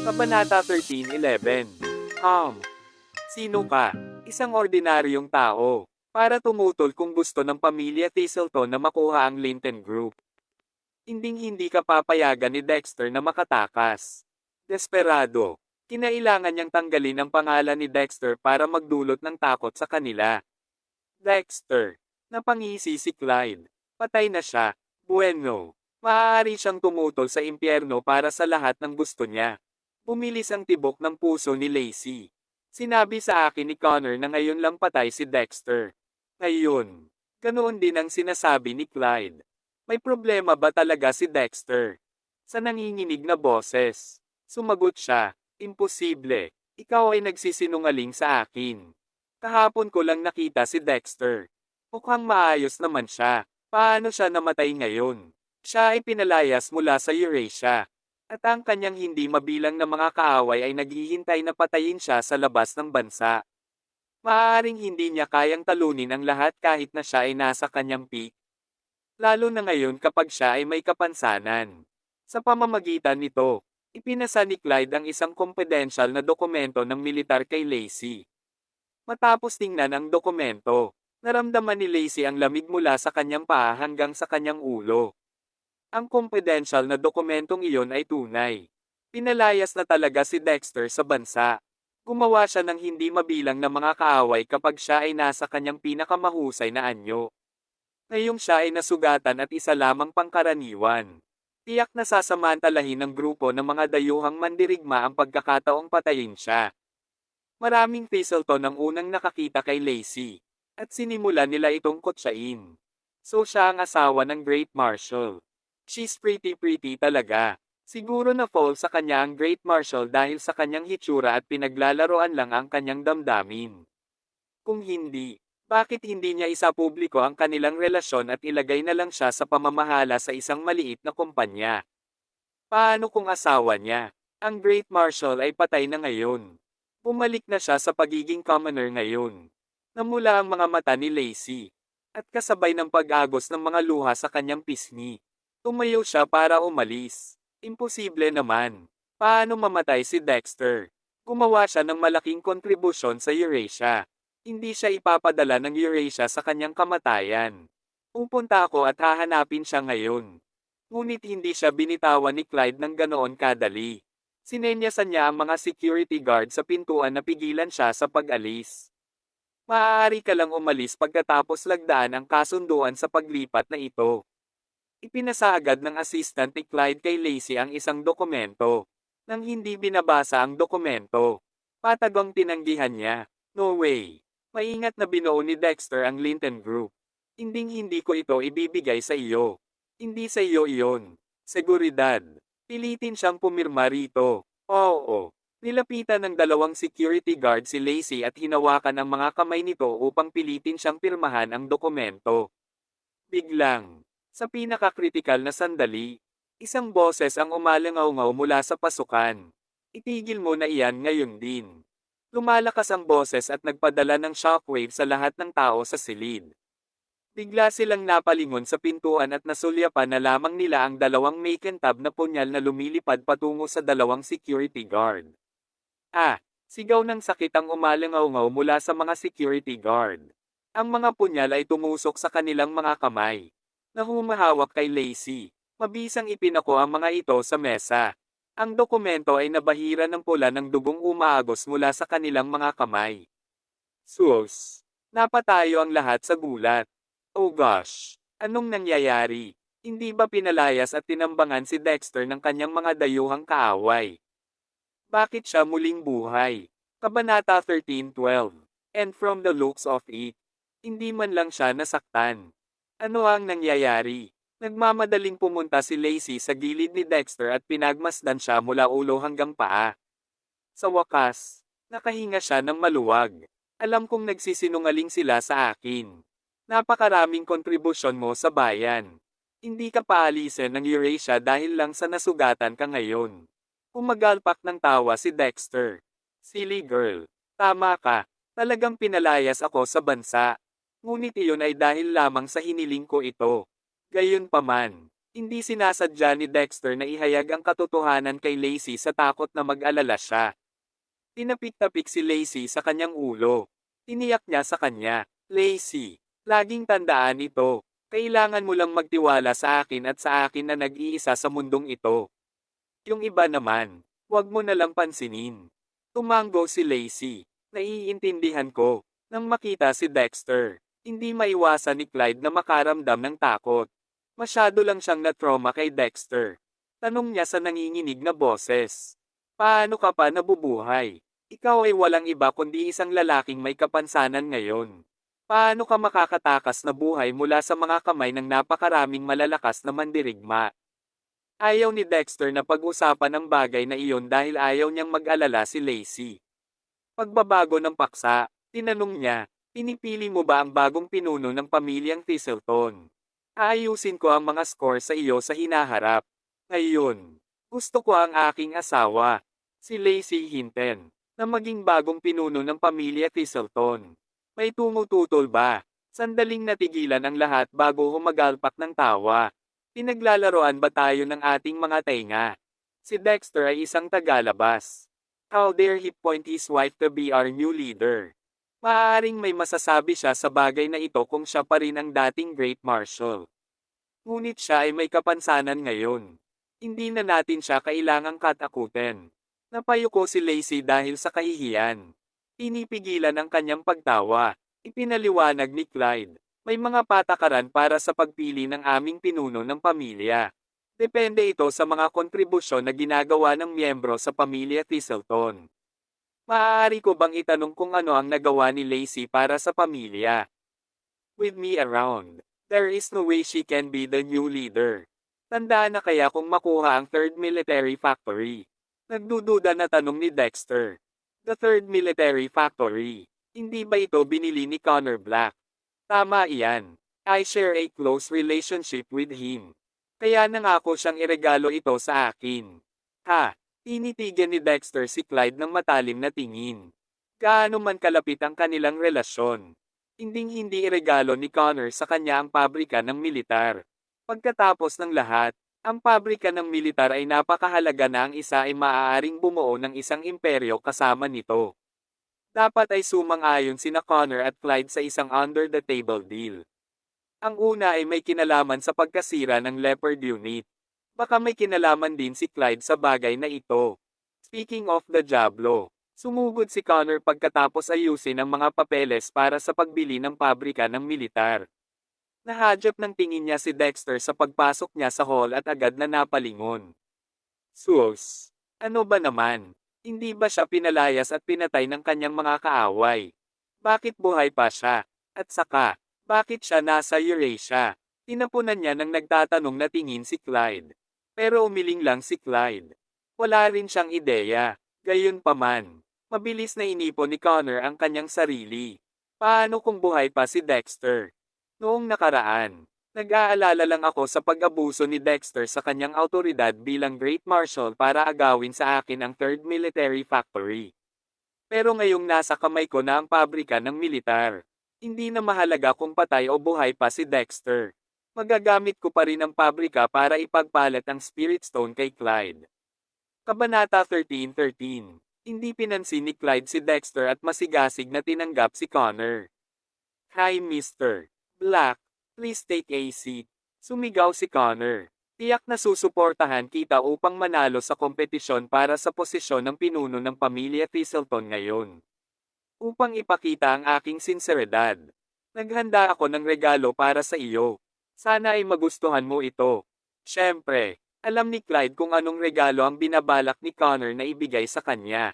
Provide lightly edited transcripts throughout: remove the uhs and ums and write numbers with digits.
Kabanata 13:11. Sino ka? Isang ordinaryong tao. Para tumutol kung gusto ng pamilya Thistleton na makuha ang Linton Group. Hinding-hindi ka papayagan ni Dexter na makatakas. Desperado. Kinailangan niyang tanggalin ang pangalan ni Dexter para magdulot ng takot sa kanila. Dexter. Napangisi si Clyde. Patay na siya. Bueno. Maaari siyang tumutol sa impyerno para sa lahat ng gusto niya. Bumilis ang tibok ng puso ni Lacey. Sinabi sa akin ni Connor na ngayon lang patay si Dexter. Ngayon. Ganoon din ang sinasabi ni Clyde. May problema ba talaga si Dexter? Sa nanginginig na boses. Sumagot siya, imposible. Ikaw ay nagsisinungaling sa akin. Kahapon ko lang nakita si Dexter. Mukhang maayos naman siya. Paano siya namatay ngayon? Siya ay pinalayas mula sa Eurasia. At ang kanyang hindi mabilang na mga kaaway ay naghihintay na patayin siya sa labas ng bansa. Maaaring hindi niya kayang talunin ang lahat kahit na siya ay nasa kanyang peak. Lalo na ngayon kapag siya ay may kapansanan. Sa pamamagitan nito, ipinasa ni Clyde ang isang confidential na dokumento ng militar kay Lacey. Matapos tingnan ang dokumento, naramdaman ni Lacey ang lamig mula sa kanyang paa hanggang sa kanyang ulo. Ang confidential na dokumentong iyon ay tunay. Pinalayas na talaga si Dexter sa bansa. Gumawa siya ng hindi mabilang na mga kaaway kapag siya ay nasa kanyang pinakamahusay na anyo. Ngayong siya ay nasugatan at isa lamang pangkaraniwan. Tiyak na sasamantalahin ng grupo ng mga dayuhang mandirigma ang pagkakataong patayin siya. Maraming Thistleton ang unang nakakita kay Lacey. At sinimulan nila itong kotsain. So siya ang asawa ng Great Marshal. She's pretty talaga. Siguro na fall sa kanya ang Great Marshal dahil sa kanyang hitsura at pinaglalaroan lang ang kanyang damdamin. Kung hindi, bakit hindi niya isapubliko ang kanilang relasyon at ilagay na lang siya sa pamamahala sa isang maliit na kumpanya? Paano kung asawa niya, ang Great Marshal ay patay na ngayon? Bumalik na siya sa pagiging commoner ngayon. Namula ang mga mata ni Lacey. At kasabay ng pag-agos ng mga luha sa kanyang pisngi. Tumayo siya para umalis. Imposible naman. Paano mamatay si Dexter? Gumawa siya ng malaking kontribusyon sa Eurasia. Hindi siya ipapadala ng Eurasia sa kanyang kamatayan. Pupunta ako at hahanapin siya ngayon. Ngunit hindi siya binitawan ni Clyde ng ganoon kadali. Sinenyasan niya ang mga security guard sa pintuan na pigilan siya sa pag-alis. Maaari ka lang umalis pagkatapos lagdaan ang kasunduan sa paglipat na ito. Ipinasa agad ng assistant ni Clyde kay Lacey ang isang dokumento. Nang hindi binabasa ang dokumento, patagong tinanggihan niya. No way. Maingat na binuo ni Dexter ang Linton Group. Hinding-hindi ko ito ibibigay sa iyo. Hindi sa iyo iyon. Seguridad. Pilitin siyang pumirma rito. Oo. Nilapitan ng dalawang security guard si Lacey at hinawakan ang mga kamay nito upang pilitin siyang pirmahan ang dokumento. Biglang, sa pinakakritikal na sandali, isang boses ang umalangaw-ngaw mula sa pasukan. Itigil mo na iyan ngayon din. Lumalakas ang boses at nagpadala ng shockwave sa lahat ng tao sa silid. Bigla silang napalingon sa pintuan at nasulyapan na lamang nila ang dalawang makintab na punyal na lumilipad patungo sa dalawang security guard. Sigaw ng sakit ang umalangaw-ngaw mula sa mga security guard. Ang mga punyal ay tumusok sa kanilang mga kamay. Na humahawak kay Lacey. Mabisang ipinako ang mga ito sa mesa. Ang dokumento ay nabahira ng pula ng dugong umaagos mula sa kanilang mga kamay. Sus! Napatayo ang lahat sa gulat. Oh gosh! Anong nangyayari? Hindi ba pinalayas at tinambangan si Dexter ng kanyang mga dayuhang kaaway? Bakit siya muling buhay? Kabanata 13:12. And from the looks of it, hindi man lang siya nasaktan. Ano ang nangyayari? Nagmamadaling pumunta si Lacey sa gilid ni Dexter at pinagmasdan siya mula ulo hanggang paa. Sa wakas, nakahinga siya ng maluwag. Alam kong nagsisinungaling sila sa akin. Napakaraming kontribusyon mo sa bayan. Hindi ka paalisin ng Eurasia dahil lang sa nasugatan ka ngayon. Umagalpak ng tawa si Dexter. Silly girl. Tama ka. Talagang pinalayas ako sa bansa. Ngunit iyon ay dahil lamang sa hiniling ko ito. Gayunpaman, Hindi sinasadya ni Dexter na ihayag ang katotohanan kay Lacey sa takot na mag-alala siya. Tinapik-tapik si Lacey sa kanyang ulo. Tiniyak niya sa kanya, "Lacey, laging tandaan ito. Kailangan mo lang magtiwala sa akin at sa akin na nag-iisa sa mundong ito. Yung iba naman, huwag mo na lang pansinin." Tumango si Lacey. "Naiintindihan ko." Nang makita si Dexter, hindi maiwasan ni Clyde na makaramdam ng takot. Masyado lang siyang na-trauma kay Dexter. Tanong niya sa nanginginig na boses, "Paano ka pa nabubuhay? Ikaw ay walang iba kundi isang lalaking may kapansanan ngayon. Paano ka makakatakas na buhay mula sa mga kamay ng napakaraming malalakas na mandirigma?" Ayaw ni Dexter na pag-usapan ang bagay na iyon dahil ayaw niyang mag-alala si Lacey. Pagbabago ng paksa, tinanong niya, "Pinipili mo ba ang bagong pinuno ng pamilyang Thistleton? Aayusin ko ang mga score sa iyo sa hinaharap. Ngayon, gusto ko ang aking asawa, si Lacey Hinton, na maging bagong pinuno ng pamilya Thistleton." May tumututol ba? Sandaling natigilan ang lahat bago humagalpak ng tawa. Pinaglalaroan ba tayo ng ating mga tainga? Si Dexter ay isang tagalabas. How dare he point his wife to be our new leader? Maaaring may masasabi siya sa bagay na ito kung siya pa rin ang dating Great Marshal. Ngunit siya ay may kapansanan ngayon. Hindi na natin siya kailangang katakutin. Napayuko si Lacey dahil sa kahihiyan. Pinipigilan ang kanyang pagtawa. Ipinaliwanag ni Clyde, "May mga patakaran para sa pagpili ng aming pinuno ng pamilya. Depende ito sa mga kontribusyon na ginagawa ng miyembro sa pamilya Thistleton. Maaari ko bang itanong kung ano ang nagawa ni Lacey para sa pamilya? With me around, there is no way she can be the new leader. Tandaan na kaya kung makuha ang Third Military Factory?" Nagdududa na tanong ni Dexter. The Third Military Factory. Hindi ba ito binili ni Connor Black? Tama iyan. I share a close relationship with him. Kaya nangako siyang iregalo ito sa akin. Ha? Tinitigan ni Dexter si Clyde ng matalim na tingin. Gaano man kalapit ang kanilang relasyon. Hinding-hindi iregalo ni Connor sa kanya ang pabrika ng militar. Pagkatapos ng lahat, ang pabrika ng militar ay napakahalaga na ang isa ay maaaring bumuo ng isang imperyo kasama nito. Dapat ay sumang-ayon sina Connor at Clyde sa isang under-the-table deal. Ang una ay may kinalaman sa pagkasira ng Leopard Unit. Baka may kinalaman din si Clyde sa bagay na ito. Speaking of the Diablo, sumugod si Connor pagkatapos ayusin ang mga papeles para sa pagbili ng pabrika ng militar. Nahadyap ng tingin niya si Dexter sa pagpasok niya sa hall at agad na napalingon. Sus! Ano ba naman? Hindi ba siya pinalayas at pinatay ng kanyang mga kaaway? Bakit buhay pa siya? At saka, bakit siya nasa Eurasia? Tinapunan niya nang nagtatanong na tingin si Clyde. Pero umiling lang si Clyde. Wala rin siyang ideya. Gayunpaman, mabilis na inipon ni Connor ang kanyang sarili. Paano kung buhay pa si Dexter? Noong nakaraan, nag-aalala lang ako sa pag-abuso ni Dexter sa kanyang autoridad bilang Great Marshal para agawin sa akin ang Third Military Factory. Pero ngayong nasa kamay ko na ang pabrika ng militar, hindi na mahalaga kung patay o buhay pa si Dexter. Magagamit ko pa rin ang pabrika para ipagpalit ang Spirit Stone kay Clyde. Kabanata 13:13. Hindi pinansin ni Clyde si Dexter at masigasig na tinanggap si Connor. "Hi Mr. Black, please take a seat." Sumigaw si Connor. "Tiyak na susuportahan kita upang manalo sa kompetisyon para sa posisyon ng pinuno ng pamilya Thistleton ngayon. Upang ipakita ang aking sinseridad, naghanda ako ng regalo para sa iyo. Sana ay magustuhan mo ito." Siyempre, alam ni Clyde kung anong regalo ang binabalak ni Connor na ibigay sa kanya.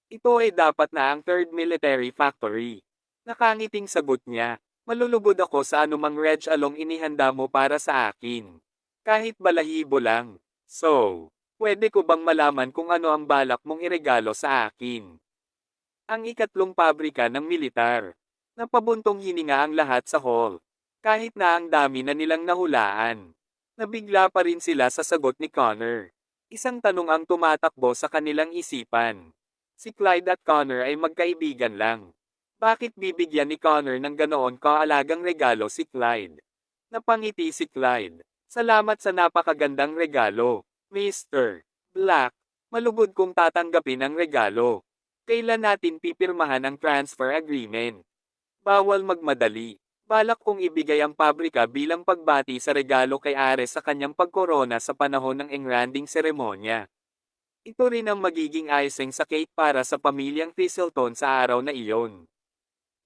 Ito ay dapat na ang Third Military Factory. Nakangiting sagot niya, "Malulugod ako sa anumang reg along inihanda mo para sa akin. Kahit balahibo lang. So, pwede ko bang malaman kung ano ang balak mong iregalo sa akin?" Ang ikatlong pabrika ng militar. Napabuntong hininga ang lahat sa hall. Kahit na ang dami na nilang nahulaan. Nabigla pa rin sila sa sagot ni Connor. Isang tanong ang tumatakbo sa kanilang isipan. Si Clyde at Connor ay magkaibigan lang. Bakit bibigyan ni Connor ng ganoon kaalagang regalo si Clyde? Napangiti si Clyde. Salamat sa napakagandang regalo, Mr. Black. Malugod kong tatanggapin ang regalo. Kailan natin pipirmahan ang transfer agreement? Bawal magmadali. Balak kong ibigay ang pabrika bilang pagbati sa regalo kay Ares sa kanyang pagkorona sa panahon ng engranding seremonya. Ito rin ang magiging icing sa cake para sa pamilyang Thistleton sa araw na iyon.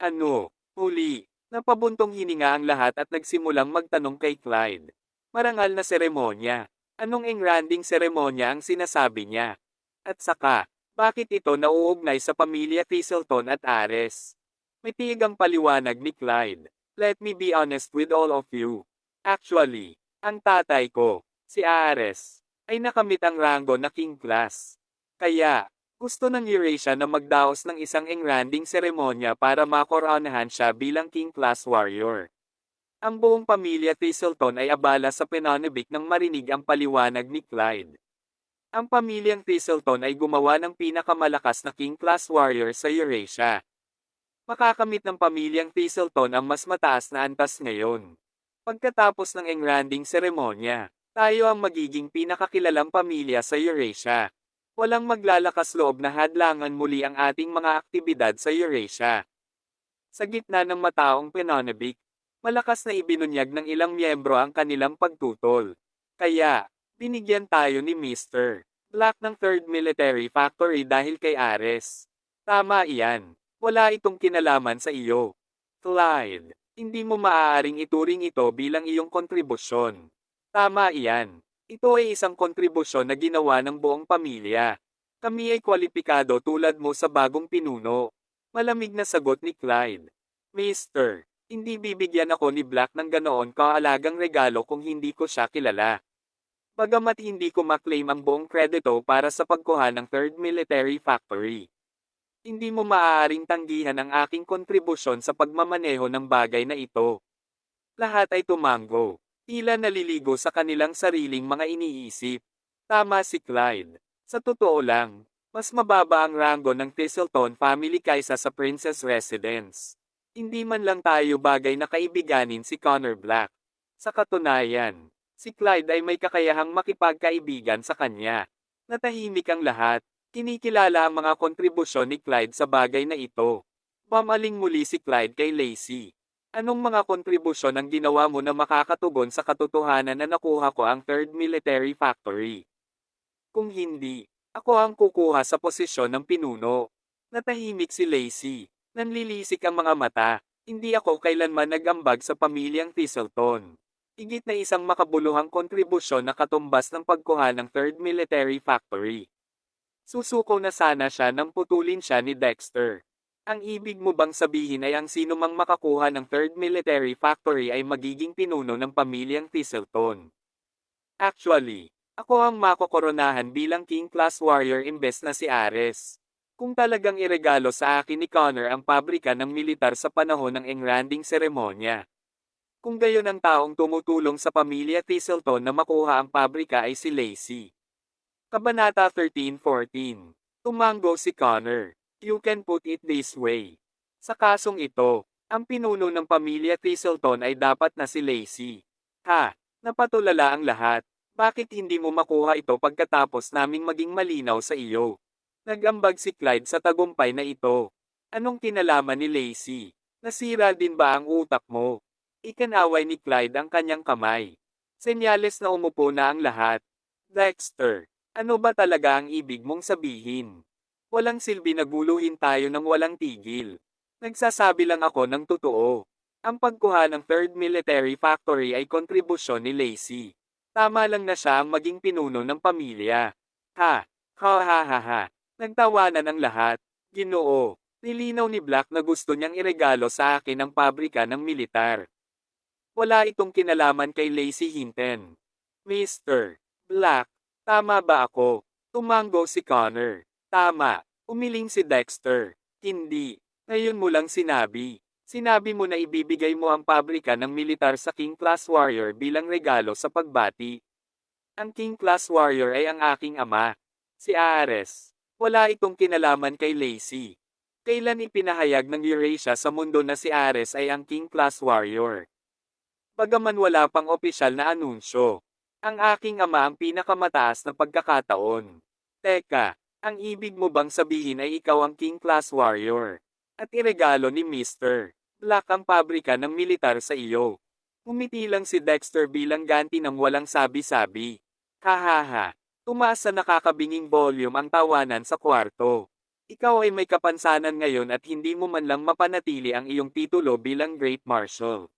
Ano? Huli. Napabuntong hininga ang lahat at nagsimulang magtanong kay Clyde. Marangal na seremonya. Anong engranding seremonya ang sinasabi niya? At saka, bakit ito nauugnay sa pamilya Thistleton at Ares? May tigang paliwanag ni Clyde. Let me be honest with all of you. Actually, ang tatay ko, si Ares, ay nakamit ang ranggo na King Class. Kaya, gusto ng Eurasia na magdaos ng isang engranding seremonya para makoronahan siya bilang King Class Warrior. Ang buong pamilya Thistleton ay abala sa pinanibik nang marinig ang paliwanag ni Clyde. Ang pamilyang Thistleton ay gumawa ng pinakamalakas na King Class Warrior sa Eurasia. Makakamit ng pamilyang Thistleton ang mas mataas na antas ngayon. Pagkatapos ng engranding seremonya, tayo ang magiging pinakakilalang pamilya sa Eurasia. Walang maglalakas loob na hadlangan muli ang ating mga aktibidad sa Eurasia. Sa gitna ng mataong pinanibik, malakas na ibinunyag ng ilang miyembro ang kanilang pagtutol. Kaya, binigyan tayo ni Mr. Black ng 3rd Military Factory dahil kay Ares. Tama iyan. Wala itong kinalaman sa iyo. Clyde, hindi mo maaaring ituring ito bilang iyong kontribusyon. Tama iyan. Ito ay isang kontribusyon na ginawa ng buong pamilya. Kami ay kwalipikado tulad mo sa bagong pinuno. Malamig na sagot ni Clyde. Mister, hindi bibigyan ako ni Black ng ganoon kaalagang regalo kung hindi ko siya kilala. Bagamat hindi ko maklaim ang buong kredito para sa pagkuha ng 3rd Military Factory. Hindi mo maaaring tanggihan ang aking kontribusyon sa pagmamaneho ng bagay na ito. Lahat ay tumango. Tila naliligo sa kanilang sariling mga iniisip. Tama si Clyde. Sa totoo lang, mas mababa ang ranggo ng Thistleton family kaysa sa Princess Residence. Hindi man lang tayo bagay na kaibiganin si Connor Black. Sa katunayan, si Clyde ay may kakayahang makipagkaibigan sa kanya. Natahimik ang lahat. Kinikilala ang mga kontribusyon ni Clyde sa bagay na ito. Mamaling muli si Clyde kay Lacey. Anong mga kontribusyon ang ginawa mo na makakatugon sa katotohanan na nakuha ko ang 3rd Military Factory? Kung hindi, ako ang kukuha sa posisyon ng pinuno. Natahimik si Lacey. Nanlilisik ang mga mata. Hindi ako kailanman nag-ambag sa pamilyang Thistleton. Higit na isang makabuluhang kontribusyon na katumbas ng pagkuha ng 3rd Military Factory. Susuko na sana siya nang putulin siya ni Dexter. Ang ibig mo bang sabihin ay ang sino mang makakuha ng 3rd Military Factory ay magiging pinuno ng pamilyang Thistleton? Actually, ako ang makokoronahan bilang King Class Warrior imbes na si Ares. Kung talagang iregalo sa akin ni Connor ang pabrika ng militar sa panahon ng engranding seremonya. Kung gayon ang taong tumutulong sa pamilya Thistleton na makuha ang pabrika ay si Lacey. Kabanata 13-14. Tumango si Connor. You can put it this way. Sa kasong ito, ang pinuno ng pamilya Thistleton ay dapat na si Lacey. Ha, napatulala ang lahat. Bakit hindi mo makuha ito pagkatapos naming maging malinaw sa iyo? Nag-ambag si Clyde sa tagumpay na ito. Anong kinalaman ni Lacey? Nasira din ba ang utak mo? Ikanaway ni Clyde ang kanyang kamay. Senyales na umupo na ang lahat. Dexter. Ano ba talaga ang ibig mong sabihin? Walang silbi na guluhin tayo ng walang tigil. Nagsasabi lang ako ng totoo. Ang pagkuha ng 3rd Military Factory ay kontribusyon ni Lacey. Tama lang na siya ang maging pinuno ng pamilya. Ha, ha ha ha ha. Nagtawanan ang lahat. Ginoo, nilinaw ni Black na gusto niyang iregalo sa akin ang pabrika ng militar. Wala itong kinalaman kay Lacey Hinton. Mr. Black. Tama ba ako? Tumango si Connor. Tama. Umiling si Dexter. Hindi. Ngayon mo lang sinabi. Sinabi mo na ibibigay mo ang pabrika ng militar sa King Class Warrior bilang regalo sa pagbati. Ang King Class Warrior ay ang aking ama. Si Ares. Wala itong kinalaman kay Lacey. Kailan ipinahayag ng Eurasia sa mundo na si Ares ay ang King Class Warrior? Bagaman wala pang opisyal na anunsyo. Ang aking ama ang pinakamataas na pagkakataon. Teka, ang ibig mo bang sabihin ay ikaw ang King Class Warrior? At iregalo ni Mr. Black ang pabrika ng militar sa iyo. Umiti lang si Dexter bilang ganti ng walang sabi-sabi. Hahaha. Tumaas sa nakakabinging volume ang tawanan sa kwarto. Ikaw ay may kapansanan ngayon at hindi mo man lang mapanatili ang iyong titulo bilang Great Marshal.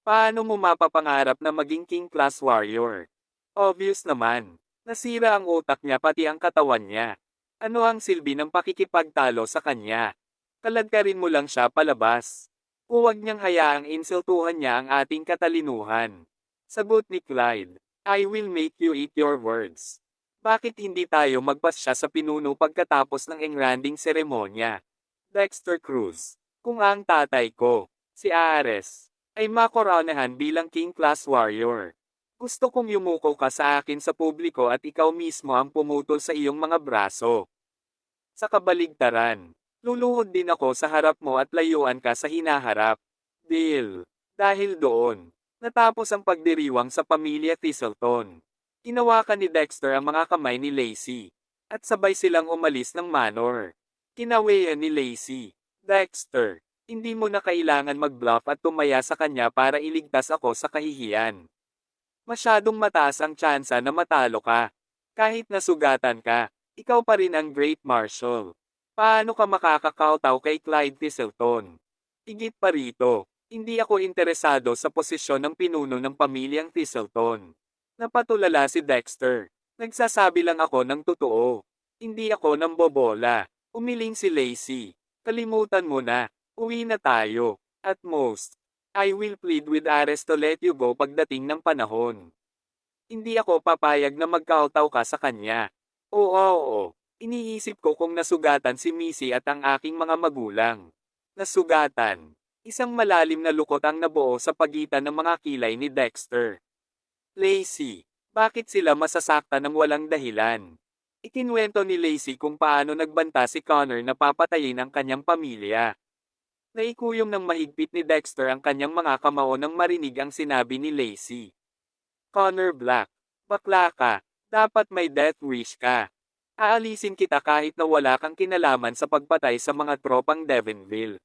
Paano mo mapapangarap na maging King Class Warrior? Obvious naman. Nasira ang utak niya pati ang katawan niya. Ano ang silbi ng pakikipagtalo sa kanya? Kaladkarin mo lang siya palabas. Huwag niyang hayaang insultuhan niya ang ating katalinuhan. Sagot ni Clyde. I will make you eat your words. Bakit hindi tayo magpasya sa pinuno pagkatapos ng engranding seremonya? Dexter Cruz. Kung ang tatay ko, si Ares, ay makoronahan bilang King Class Warrior. Gusto kong yumuko ka sa akin sa publiko at ikaw mismo ang pumutol sa iyong mga braso. Sa kabaligtaran, luluhod din ako sa harap mo at layuan ka sa hinaharap. Deal. Dahil doon, natapos ang pagdiriwang sa pamilya Thistleton. Hinawakan ni Dexter ang mga kamay ni Lacey, at sabay silang umalis ng manor. Kinawayan ni Lacey, Dexter, hindi mo na kailangan mag-bluff at tumaya sa kanya para iligtas ako sa kahihiyan. Masyadong mataas ang tsansa na matalo ka. Kahit nasugatan ka, ikaw pa rin ang Great Marshal. Paano ka makakakawtaw kay Clyde Thistleton? Higit pa rito, hindi ako interesado sa posisyon ng pinuno ng pamilyang Thistleton. Napatulala si Dexter. Nagsasabi lang ako ng totoo. Hindi ako nambobola. Umiling si Lacey. Kalimutan mo na. Uwi na tayo. At most, I will plead with Ares to let you go pagdating ng panahon. Hindi ako papayag na magkautaw ka sa kanya. Oo. Iniisip ko kung nasugatan si Missy at ang aking mga magulang. Nasugatan. Isang malalim na lukot ang nabuo sa pagitan ng mga kilay ni Dexter. Lacey, bakit sila masasaktan ng walang dahilan? Ikinwento ni Lacey kung paano nagbanta si Connor na papatayin ang kanyang pamilya. Naikuyom ng mahigpit ni Dexter ang kanyang mga kamao nang marinig ang sinabi ni Lacey. Connor Black, bakla ka, dapat may death wish ka. Aalisin kita kahit na wala kang kinalaman sa pagpatay sa mga tropang Devonville.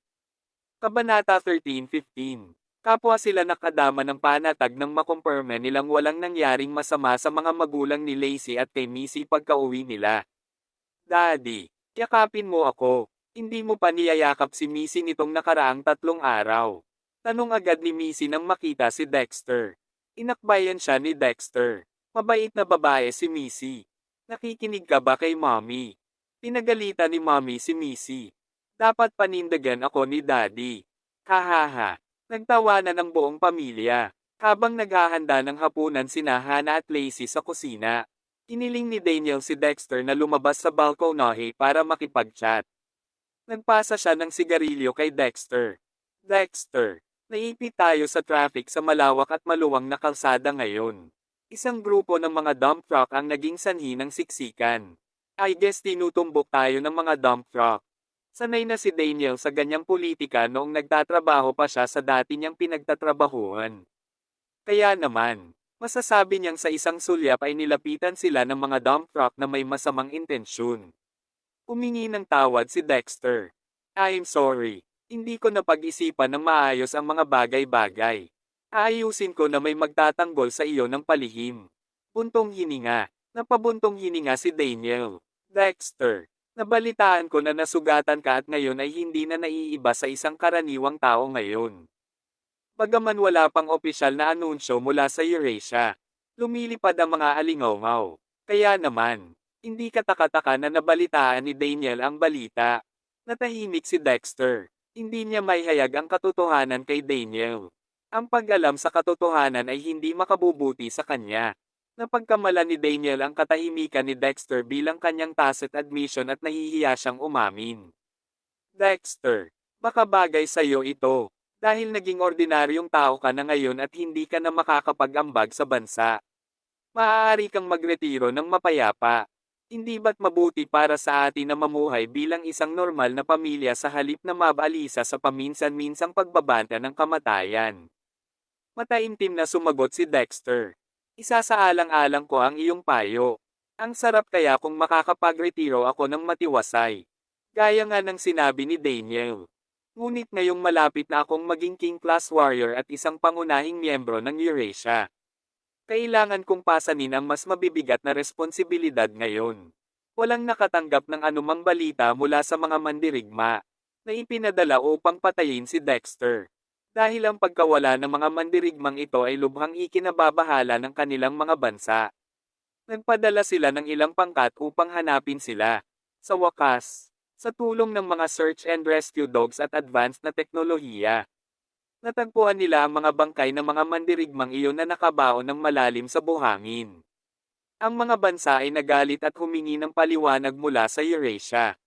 Kabanata 13:15. Kapwa sila nakadama ng panatag nang makumpirma nilang walang nangyaring masama sa mga magulang ni Lacey at kay Missy pagka-uwi nila. Daddy, yakapin mo ako. Hindi mo pa niyayakap si Missy nitong nakaraang 3 araw. Tanong agad ni Missy nang makita si Dexter. Inakbayan siya ni Dexter. Mabait na babae si Missy. Nakikinig ka ba kay Mommy? Pinagalitan ni Mommy si Missy. Dapat panindagan ako ni Daddy. Hahaha. Nagtawanan ng buong pamilya. Habang naghahanda ng hapunan sina Hannah at Lacey sa kusina. Iniling ni Daniel si Dexter na lumabas sa balkonahe para makipag-chat. Nagpasa siya ng sigarilyo kay Dexter. Dexter, naipit tayo sa traffic sa malawak at maluwang na kalsada ngayon. Isang grupo ng mga dump truck ang naging sanhi ng siksikan. I guess tinutumbok tayo ng mga dump truck. Sanay na si Daniel sa ganyang politika noong nagtatrabaho pa siya sa dati niyang pinagtatrabahuan. Kaya naman, masasabi niyang sa isang sulyap ay nilapitan sila ng mga dump truck na may masamang intensyon. Humingi ng tawad si Dexter. I'm sorry, hindi ko napag-isipan ng maayos ang mga bagay-bagay. Aayusin ko na may magtatanggol sa iyo ng palihim. Buntong hininga. Napabuntong hininga si Daniel. Dexter, nabalitaan ko na nasugatan ka at ngayon ay hindi na naiiba sa isang karaniwang tao ngayon. Bagaman wala pang opisyal na anunsyo mula sa Eurasia, lumilipad ang mga alingawngaw. Kaya naman, hindi katakataka na nabalitaan ni Daniel ang balita. Natahimik si Dexter. Hindi niya maihayag ang katotohanan kay Daniel. Ang pag-alam sa katotohanan ay hindi makabubuti sa kanya. Napagkamala ni Daniel ang katahimikan ni Dexter bilang kanyang tacit admission at nahihiya siyang umamin. Dexter, baka bagay sa'yo ito, dahil naging ordinaryong tao ka na ngayon at hindi ka na makakapag-ambag sa bansa. Maaari kang magretiro ng mapayapa. Hindi ba't mabuti para sa atin na mamuhay bilang isang normal na pamilya sa halip na mabalisa sa paminsan-minsang pagbabanta ng kamatayan? Mataimtim na sumagot si Dexter. Isasaalang-alang ko ang iyong payo. Ang sarap kaya kung makakapagretiro ako ng matiwasay. Gaya nga ng sinabi ni Daniel. Ngunit ngayong malapit na akong maging King Class Warrior at isang pangunahing miyembro ng Eurasia. Kailangan kong pasanin ang mas mabibigat na responsibilidad ngayon. Walang nakatanggap ng anumang balita mula sa mga mandirigma na ipinadala upang patayin si Dexter. Dahil ang pagkawala ng mga mandirigmang ito ay lubhang ikinababahala ng kanilang mga bansa. Nagpadala sila ng ilang pangkat upang hanapin sila. Sa wakas, sa tulong ng mga search and rescue dogs at advanced na teknolohiya, natagpuan nila ang mga bangkay ng mga mandirigmang iyon na nakabaon ng malalim sa buhangin. Ang mga bansa ay nagalit at humingi ng paliwanag mula sa Eurasia.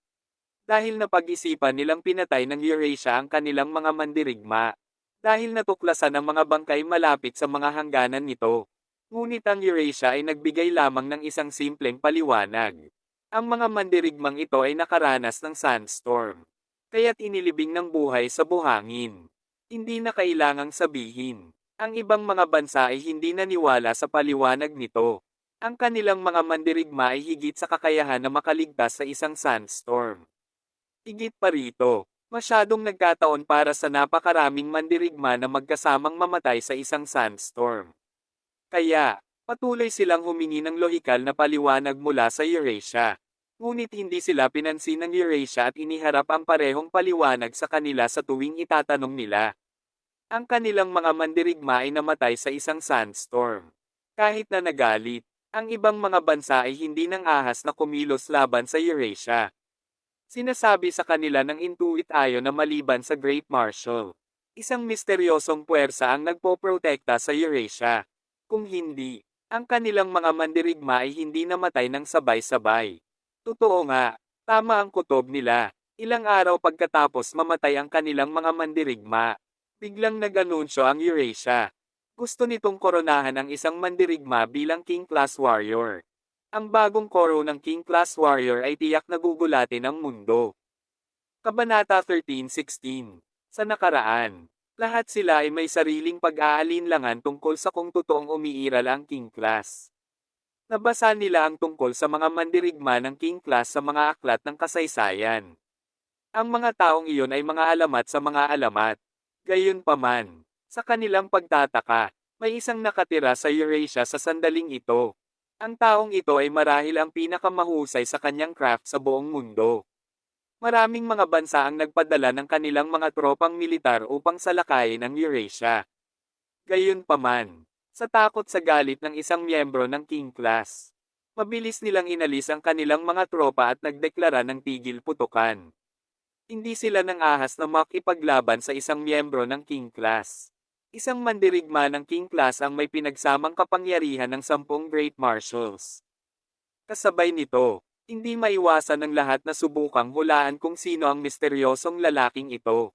Dahil napag-isipan nilang pinatay ng Eurasia ang kanilang mga mandirigma. Dahil natuklasan ang mga bangkay malapit sa mga hangganan nito. Ngunit ang Eurasia ay nagbigay lamang ng isang simpleng paliwanag. Ang mga mandirigmang ito ay nakaranas ng sandstorm. Kaya't inilibing ng buhay sa buhangin. Hindi na kailangang sabihin. Ang ibang mga bansa ay hindi naniwala sa paliwanag nito. Ang kanilang mga mandirigma ay higit sa kakayahan na makaligtas sa isang sandstorm. Higit pa rito, masyadong nagkataon para sa napakaraming mandirigma na magkasamang mamatay sa isang sandstorm. Kaya, patuloy silang humingi ng lohikal na paliwanag mula sa Eurasia. Ngunit hindi sila pinansin ng Eurasia at iniharap ang parehong paliwanag sa kanila sa tuwing itatanong nila. Ang kanilang mga mandirigma ay namatay sa isang sandstorm. Kahit na nagalit, ang ibang mga bansa ay hindi nang ahas na kumilos laban sa Eurasia. Sinasabi sa kanila ng Intuit Ayo na maliban sa Great Marshal, isang misteryosong puwersa ang nagpoprotekta sa Eurasia. Kung hindi, ang kanilang mga mandirigma ay hindi namatay ng sabay-sabay. Totoo nga, tama ang kutob nila. Ilang araw pagkatapos mamatay ang kanilang mga mandirigma, biglang nag-anunsyo ang Eurasia. Gusto nitong koronahan ang isang mandirigma bilang King Class Warrior. Ang bagong koro ng King Class Warrior ay tiyak na gugulatin ang mundo. Kabanata 13:16. Sa nakaraan, lahat sila ay may sariling pag-aalinlangan tungkol sa kung totoong umiiral ang King Class. Nabasa nila ang tungkol sa mga mandirigma ng King Class sa mga aklat ng kasaysayan. Ang mga taong iyon ay mga alamat sa mga alamat. Gayunpaman, sa kanilang pagtataka, may isang nakatira sa Eurasia sa sandaling ito. Ang taong ito ay marahil ang pinakamahusay sa kanyang craft sa buong mundo. Maraming mga bansa ang nagpadala ng kanilang mga tropang militar upang salakayin ang Eurasia. Gayunpaman, sa takot sa galit ng isang miyembro ng King Class, mabilis nilang inalis ang kanilang mga tropa at nagdeklara ng tigil putukan. Hindi sila nang ahas na makipaglaban sa isang miyembro ng King Class. Isang mandirigma ng King Class ang may pinagsamang kapangyarihan ng 10 Great Marshals. Kasabay nito, hindi maiwasan ng lahat na subukang hulaan kung sino ang misteryosong lalaking ito.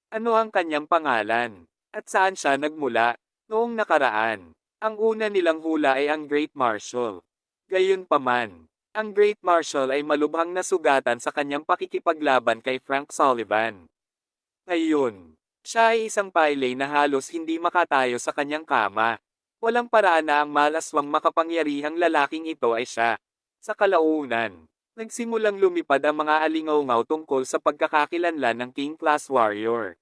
Ano ang kanyang pangalan? At saan siya nagmula? Noong nakaraan, ang una nilang hula ay ang Great Marshal. Gayunpaman, ang Great Marshal ay malubhang nasugatan sa kanyang pakikipaglaban kay Frank Sullivan. Ngayon, siya ay isang pailay na halos hindi makatayo sa kanyang kama. Walang paraan na ang malaswang makapangyarihang lalaking ito ay siya. Sa kalaunan, nagsimulang lumipad ang mga alingaw-ngaw tungkol sa pagkakakilanlan ng King Class Warrior.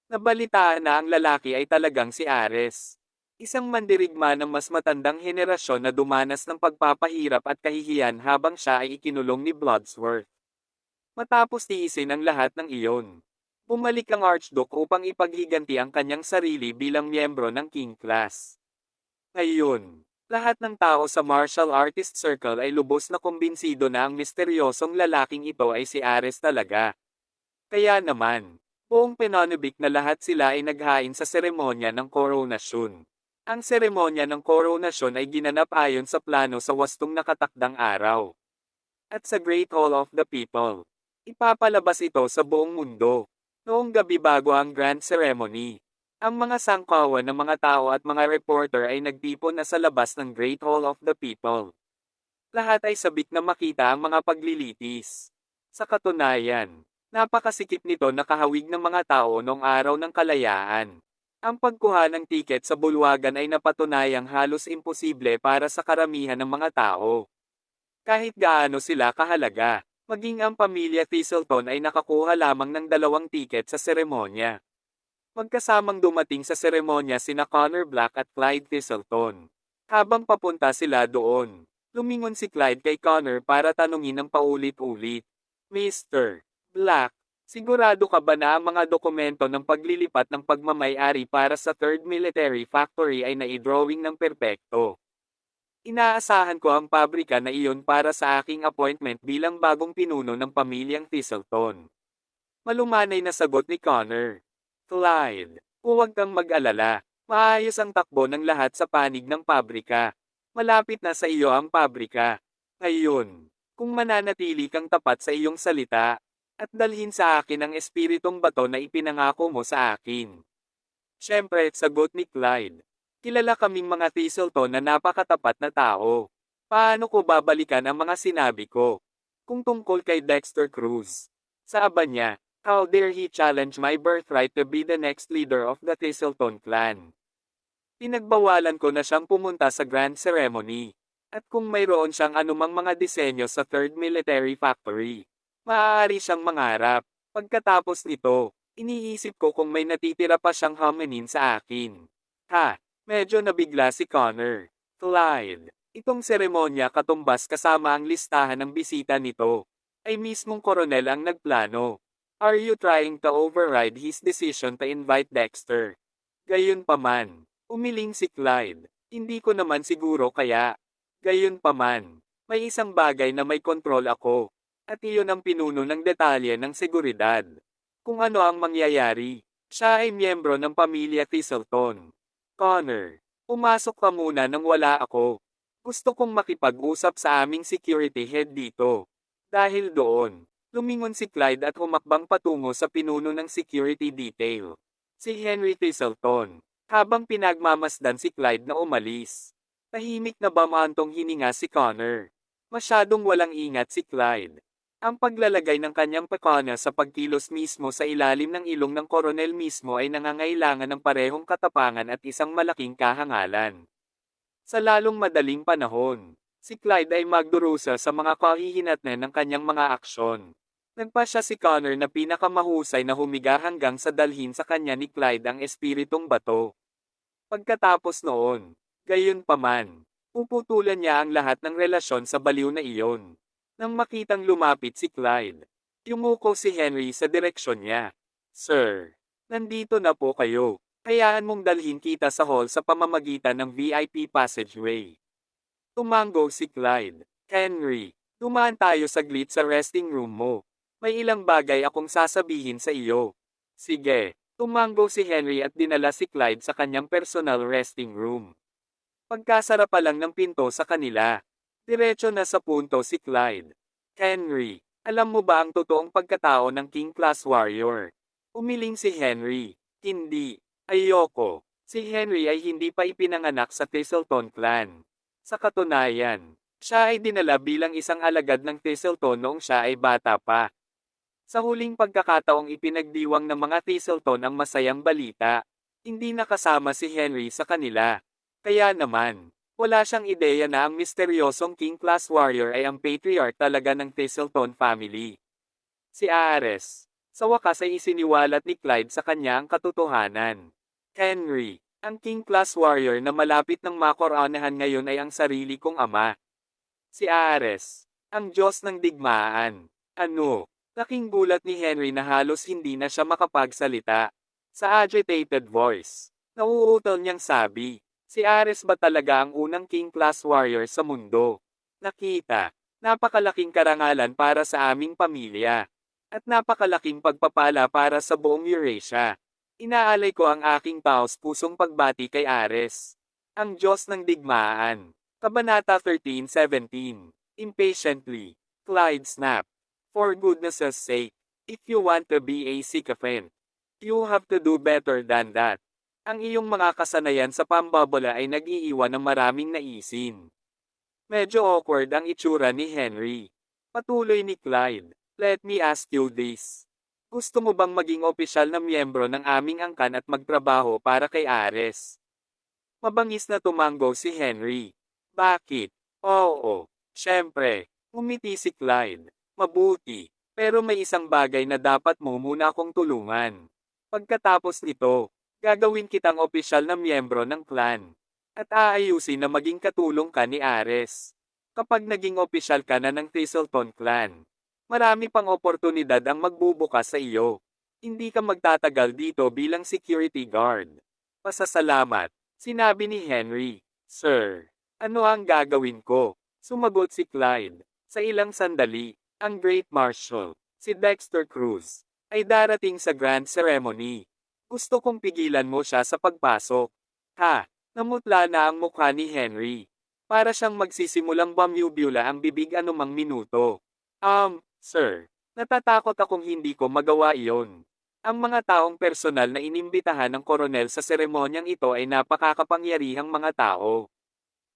Nabalitaan na ang lalaki ay talagang si Ares. Isang mandirigma ng mas matandang henerasyon na dumanas ng pagpapahirap at kahihiyan habang siya ay ikinulong ni Bloodsworth. Matapos tiisin ang lahat ng iyon, bumalik ang Archduke upang ipaghiganti ang kanyang sarili bilang miyembro ng King Class. Ngayon, lahat ng tao sa martial artist circle ay lubos na kumbinsido na ang misteryosong lalaking ito ay si Ares talaga. Kaya naman, buong pinanubik na lahat sila ay naghain sa seremonya ng koronasyon. Ang seremonya ng koronasyon ay ginanap ayon sa plano sa wastong nakatakdang araw. At sa Great Hall of the People, ipapalabas ito sa buong mundo. Noong gabi bago ang grand ceremony, ang mga sangkawan ng mga tao at mga reporter ay nagtipon na sa labas ng Great Hall of the People. Lahat ay sabik na makita ang mga paglilitis. Sa katunayan, napakasikip nito na kahawig ng mga tao noong araw ng kalayaan. Ang pagkuha ng tiket sa bulwagan ay napatunayang halos imposible para sa karamihan ng mga tao. Kahit gaano sila kahalaga, maging ang pamilya Thistleton ay nakakuha lamang ng 2 tiket sa seremonya. Magkasamang dumating sa seremonya sina Connor Black at Clyde Thistleton. Habang papunta sila doon, lumingon si Clyde kay Connor para tanungin ng paulit-ulit. Mr. Black, sigurado ka ba na ang mga dokumento ng paglilipat ng pagmamay-ari para sa 3rd Military Factory ay naidrawing ng perpekto? Inaasahan ko ang pabrika na iyon para sa aking appointment bilang bagong pinuno ng pamilyang Thistleton. Malumanay na sagot ni Connor. Clyde, huwag kang mag-alala. Maayos ang takbo ng lahat sa panig ng pabrika. Malapit na sa iyo ang pabrika. Ngayon, kung mananatili kang tapat sa iyong salita, at dalhin sa akin ang espiritong bato na ipinangako mo sa akin. Siyempre, sagot ni Clyde. Kilala kaming mga Thistleton na napakatapat na tao. Paano ko babalikan ang mga sinabi ko? Kung tungkol kay Dexter Cruz. Sa aba niya, how dare he challenge my birthright to be the next leader of the Thistleton clan? Pinagbawalan ko na siyang pumunta sa grand ceremony. At kung mayroon siyang anumang mga disenyo sa 3rd Military Factory, maaari siyang mangarap. Pagkatapos nito, iniisip ko kung may natitira pa siyang hominin sa akin. Ha, medyo nabigla si Connor. Clyde, itong seremonya katumbas kasama ang listahan ng bisita nito, ay mismong koronel ang nagplano. Are you trying to override his decision to invite Dexter? Gayunpaman, umiling si Clyde. Hindi ko naman siguro kaya. Gayunpaman, may isang bagay na may kontrol ako. At iyon ang pinuno ng detalye ng seguridad. Kung ano ang mangyayari, siya ay miyembro ng pamilya Thistleton. Connor, pumasok ka muna nang wala ako. Gusto kong makipag-usap sa aming security head dito. Dahil doon, lumingon si Clyde at humakbang patungo sa pinuno ng security detail. Si Henry Thistleton. Habang pinagmamasdan si Clyde na umalis. Tahimik na bamantong hininga si Connor. Masyadong walang ingat si Clyde. Ang paglalagay ng kanyang pakana sa pagkilos mismo sa ilalim ng ilong ng koronel mismo ay nangangailangan ng parehong katapangan at isang malaking kahangalan. Sa lalong madaling panahon, si Clyde ay magdurusa sa mga kahihinatnan ng kanyang mga aksyon. Nagpasya si Connor na pinakamahusay na humiga hanggang sa dalhin sa kanya ni Clyde ang espiritong bato. Pagkatapos noon, gayunpaman, puputulan niya ang lahat ng relasyon sa baliw na iyon. Nang makitang lumapit si Clyde, yumuko si Henry sa direksyon niya. Sir, nandito na po kayo. Hayaan mong dalhin kita sa hall sa pamamagitan ng VIP passageway. Tumango si Clyde. Henry, dumaan tayo saglit sa resting room mo. May ilang bagay akong sasabihin sa iyo. Sige, tumango si Henry at dinala si Clyde sa kanyang personal resting room. Pagkasara pa lang ng pinto sa kanila, diretso na sa punto si Clyde. Henry, alam mo ba ang totoong pagkatao ng King Class Warrior? Umiling si Henry. Hindi. Ayoko. Si Henry ay hindi pa ipinanganak sa Thistleton clan. Sa katunayan, siya ay dinala bilang isang alagad ng Thistleton noong siya ay bata pa. Sa huling pagkakataong ipinagdiwang ng mga Thistleton ang masayang balita, hindi nakasama si Henry sa kanila. Kaya naman, wala siyang ideya na ang misteryosong King Class Warrior ay ang patriarch talaga ng Thistleton family. Si Ares, sa wakas ay isiniwalat ni Clyde sa kanya ang katotohanan. Henry, ang King Class Warrior na malapit ng makoronahan ngayon ay ang sarili kong ama. Si Ares, ang Diyos ng digmaan. Ano? Laking gulat ni Henry na halos hindi na siya makapagsalita. Sa agitated voice, nauutal niyang sabi, si Ares ba talaga ang unang King Class Warrior sa mundo? Nakita, napakalaking karangalan para sa aming pamilya. At napakalaking pagpapala para sa buong Eurasia. Inaalay ko ang aking taos-pusong pagbati kay Ares, ang Diyos ng digmaan. Kabanata 13:17. Impatiently, Clyde snapped. For goodness' sake, if you want to be a sycophant, you have to do better than that. Ang iyong mga kasanayan sa pambabola ay nag-iiwan ng maraming naisin. Medyo awkward ang itsura ni Henry. Patuloy ni Clyde. Let me ask you this. Gusto mo bang maging opisyal na miyembro ng aming angkan at magtrabaho para kay Ares? Mabangis na tumango si Henry. Bakit? Oo. Siyempre. Ngumiti si Clyde. Mabuti. Pero may isang bagay na dapat mo muna akong tulungan. Pagkatapos nito, gagawin kitang opisyal na miyembro ng clan. At aayusin na maging katulong ka ni Ares. Kapag naging opisyal ka na ng Thistleton clan, marami pang oportunidad ang magbubukas sa iyo. Hindi ka magtatagal dito bilang security guard. Pasasalamat. Sinabi ni Henry. Sir, ano ang gagawin ko? Sumagot si Clyde. Sa ilang sandali, ang Great Marshal, si Dexter Cruz, ay darating sa Grand Ceremony. Gusto kong pigilan mo siya sa pagpasok. Ha? Namutla na ang mukha ni Henry. Para siyang magsisimulang bumubula ang bibig anumang minuto. Sir, natatakot akong hindi ko magawa iyon. Ang mga taong personal na inimbitahan ng koronel sa seremonyang ito ay napakakapangyarihang mga tao.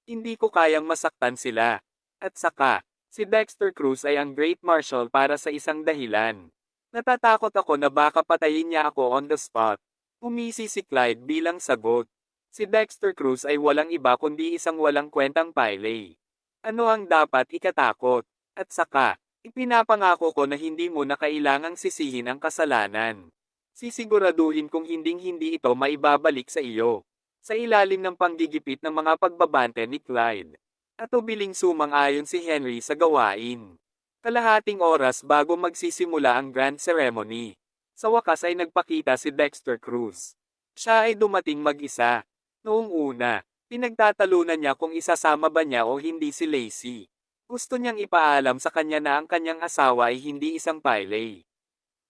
Hindi ko kayang masaktan sila. At saka, si Dexter Cruz ay ang Great Marshal para sa isang dahilan. Natatakot ako na baka patayin niya ako on the spot. Umisi si Clyde bilang sagot. Si Dexter Cruz ay walang iba kundi isang walang kwentang pile. Ano ang dapat ikatakot? At saka, ipinapangako ko na hindi mo na kailangang sisihin ang kasalanan. Sisiguraduhin kong hinding-hindi ito maibabalik sa iyo. Sa ilalim ng panggigipit ng mga pagbabante ni Clyde. At ubiling sumang-ayon si Henry sa gawain. Kalahating oras bago magsisimula ang grand ceremony. Sa wakas ay nagpakita si Dexter Cruz. Siya ay dumating mag-isa. Noong una, pinagtatalunan niya kung isasama ba niya o hindi si Lacey. Gusto niyang ipaalam sa kanya na ang kanyang asawa ay hindi isang pile.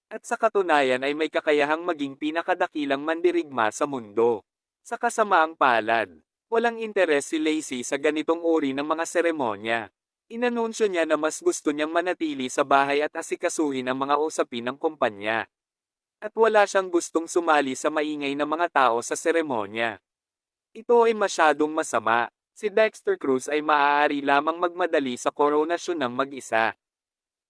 At sa katunayan ay may kakayahang maging pinakadakilang mandirigma sa mundo. Sa kasamaang palad, walang interes si Lacey sa ganitong uri ng mga seremonya. Inanunsyo niya na mas gusto niyang manatili sa bahay at asikasuhin ang mga usapin ng kumpanya. At wala siyang gustong sumali sa maingay na mga tao sa seremonya. Ito ay masyadong masama. Si Dexter Cruz ay maaari lamang magmadali sa koronasyon ng mag-isa.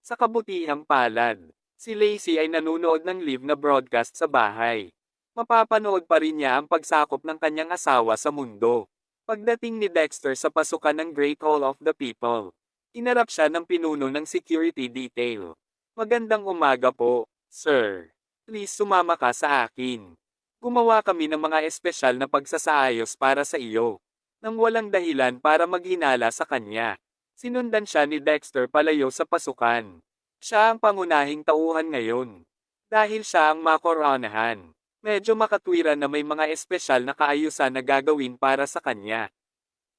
Sa kabutihang palad, si Lacey ay nanunood ng live na broadcast sa bahay. Mapapanood pa rin niya ang pagsakop ng kanyang asawa sa mundo. Pagdating ni Dexter sa pasukan ng Great Hall of the People, inarap siya ng pinuno ng security detail. Magandang umaga po, sir. Please sumama ka sa akin. Gumawa kami ng mga espesyal na pagsasaayos para sa iyo. Nang walang dahilan para maghinala sa kanya. Sinundan siya ni Dexter palayo sa pasukan. Siya ang pangunahing tauhan ngayon. Dahil siya ang makoronahan. Medyo makatwiran na may mga espesyal na kaayusan na gagawin para sa kanya.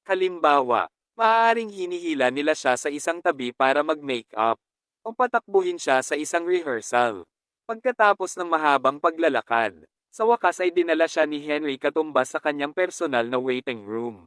Halimbawa, maaaring hinihila nila siya sa isang tabi para mag-make-up. O patakbuhin siya sa isang rehearsal. Pagkatapos ng mahabang paglalakad, sa wakas ay dinala siya ni Henry katumbas sa kanyang personal na waiting room.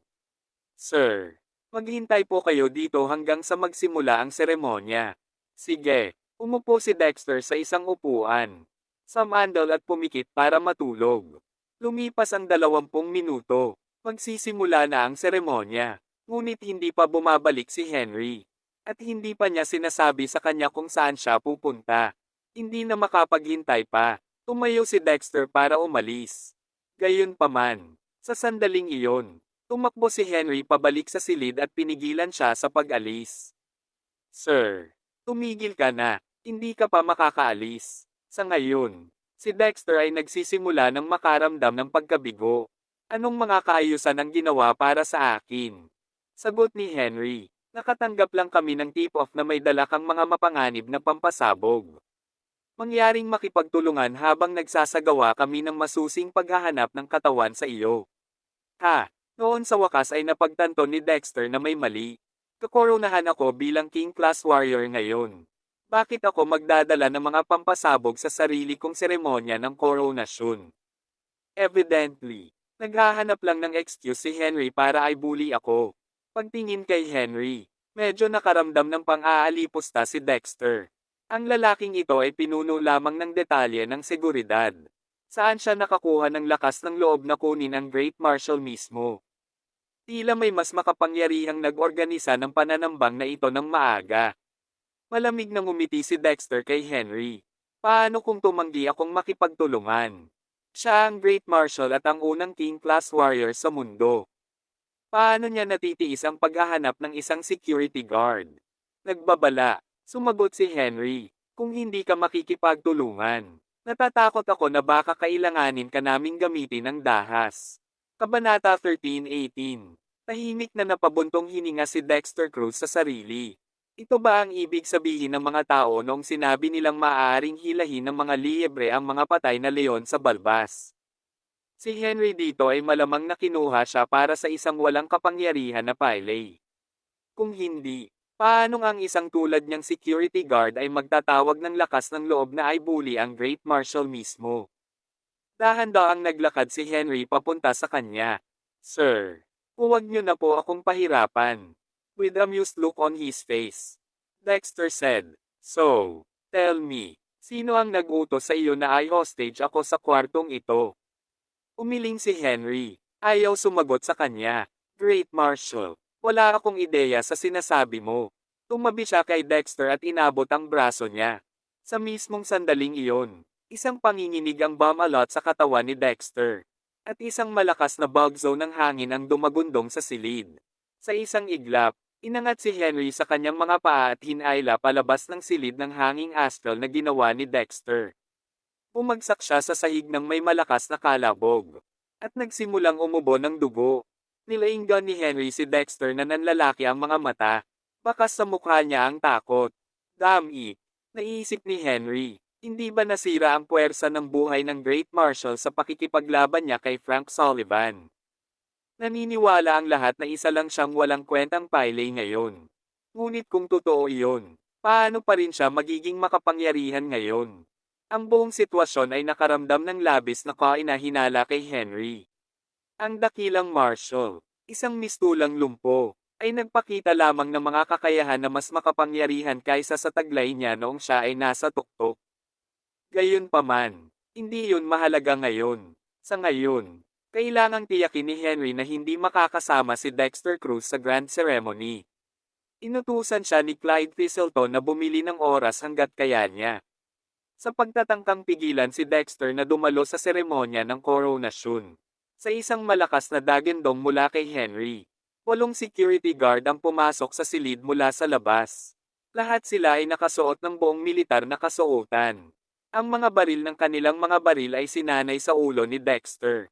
Sir, maghintay po kayo dito hanggang sa magsimula ang seremonya. Sige, umupo si Dexter sa isang upuan. Sumandal at pumikit para matulog. Lumipas ang 20 minuto. Magsisimula na ang seremonya. Ngunit hindi pa bumabalik si Henry. At hindi pa niya sinasabi sa kanya kung saan siya pupunta. Hindi na makapaghintay pa. Tumayo si Dexter para umalis. Gayunpaman, sa sandaling iyon, tumakbo si Henry pabalik sa silid at pinigilan siya sa pag-alis. Sir, tumigil ka na, hindi ka pa makakaalis. Sa ngayon, si Dexter ay nagsisimula ng makaramdam ng pagkabigo. Anong mga kaayusan ang ginawa para sa akin? Sagot ni Henry, nakatanggap lang kami ng tip-off na may dala kang mga mapanganib na pampasabog. Mangyaring makipagtulungan habang nagsasagawa kami ng masusing paghahanap ng katawan sa iyo. Ha, noon sa wakas ay napagtanto ni Dexter na may mali. Kakoronahan ako bilang King Class Warrior ngayon. Bakit ako magdadala ng mga pampasabog sa sarili kong seremonya ng koronasyon? Evidently, naghahanap lang ng excuse si Henry para ay bully ako. Pagtingin kay Henry, medyo nakaramdam ng pang-aalipusta si Dexter. Ang lalaking ito ay pinuno lamang ng detalye ng seguridad. Saan siya nakakuha ng lakas ng loob na kunin ang Great Marshal mismo? Tila may mas makapangyarihang nag-organisa ng pananambang na ito ng maaga. Malamig nang umiti si Dexter kay Henry. Paano kung tumanggi akong makipagtulungan? Siya ang Great Marshal at ang unang King-class warrior sa mundo. Paano niya natitiis ang paghahanap ng isang security guard? Nagbabala. Sumagot si Henry. Kung hindi ka makikipagtulungan. Natatakot ako na baka kailanganin ka naming gamitin ng dahas. Kabanata 13:18. Tahimik na napabuntong hininga si Dexter Cruz sa sarili. Ito ba ang ibig sabihin ng mga tao noong sinabi nilang maaaring hilahin ng mga liyebre ang mga patay na leon sa balbas? Si Henry dito ay malamang na kinuha siya para sa isang walang kapangyarihan na pile. Kung hindi, paano ang isang tulad niyang security guard ay magtatawag ng lakas ng loob na ay bully ang Great Marshal mismo? Dahan-daang naglakad si Henry papunta sa kanya. Sir, huwag niyo na po akong pahirapan. With a amused look on his face, Dexter said, So, tell me, sino ang nag-utos sa iyo na ay hostage ako sa kwartong ito? Umiling si Henry. Ayaw sumagot sa kanya. Great Marshal, wala akong ideya sa sinasabi mo. Tumabi siya kay Dexter at inabot ang braso niya. Sa mismong sandaling iyon, isang panginginig ang bumalot sa katawan ni Dexter. At isang malakas na bugzo ng hangin ang dumagundong sa silid. Sa isang iglap, inangat si Henry sa kanyang mga paa at hinayla palabas ng silid ng hanging astral na ginawa ni Dexter. Bumagsak siya sa sahig ng may malakas na kalabog. At nagsimulang umubo ng dugo. Nilainggan ni Henry si Dexter na nanlalaki ang mga mata. Bakas sa mukha niya ang takot. Dami, naisip ni Henry. Hindi ba nasira ang puwersa ng buhay ng Great Marshal sa pakikipaglaban niya kay Frank Sullivan? Naniniwala ang lahat na isa lang siyang walang kwentang pile ngayon. Ngunit kung totoo iyon, paano pa rin siya magiging makapangyarihan ngayon? Ang buong sitwasyon ay nakaramdam ng labis na kainahinala kay Henry. Ang dakilang Marshal, isang mistulang lumpo, ay nagpakita lamang ng mga kakayahan na mas makapangyarihan kaysa sa taglay niya noong siya ay nasa tuktok. Gayunpaman, hindi yun mahalaga ngayon. Sa ngayon, kailangang tiyakin ni Henry na hindi makakasama si Dexter Cruz sa grand ceremony. Inutusan siya ni Clyde Thistleton na bumili ng oras hanggat kaya niya. Sa pagtatangkang pigilan si Dexter na dumalo sa seremonya ng koronasyon. Sa isang malakas na dagendong mula kay Henry. 8 security guard ang pumasok sa silid mula sa labas. Lahat sila ay nakasuot ng buong militar na kasuotan. Ang mga baril ng kanilang mga baril ay sinanay sa ulo ni Dexter.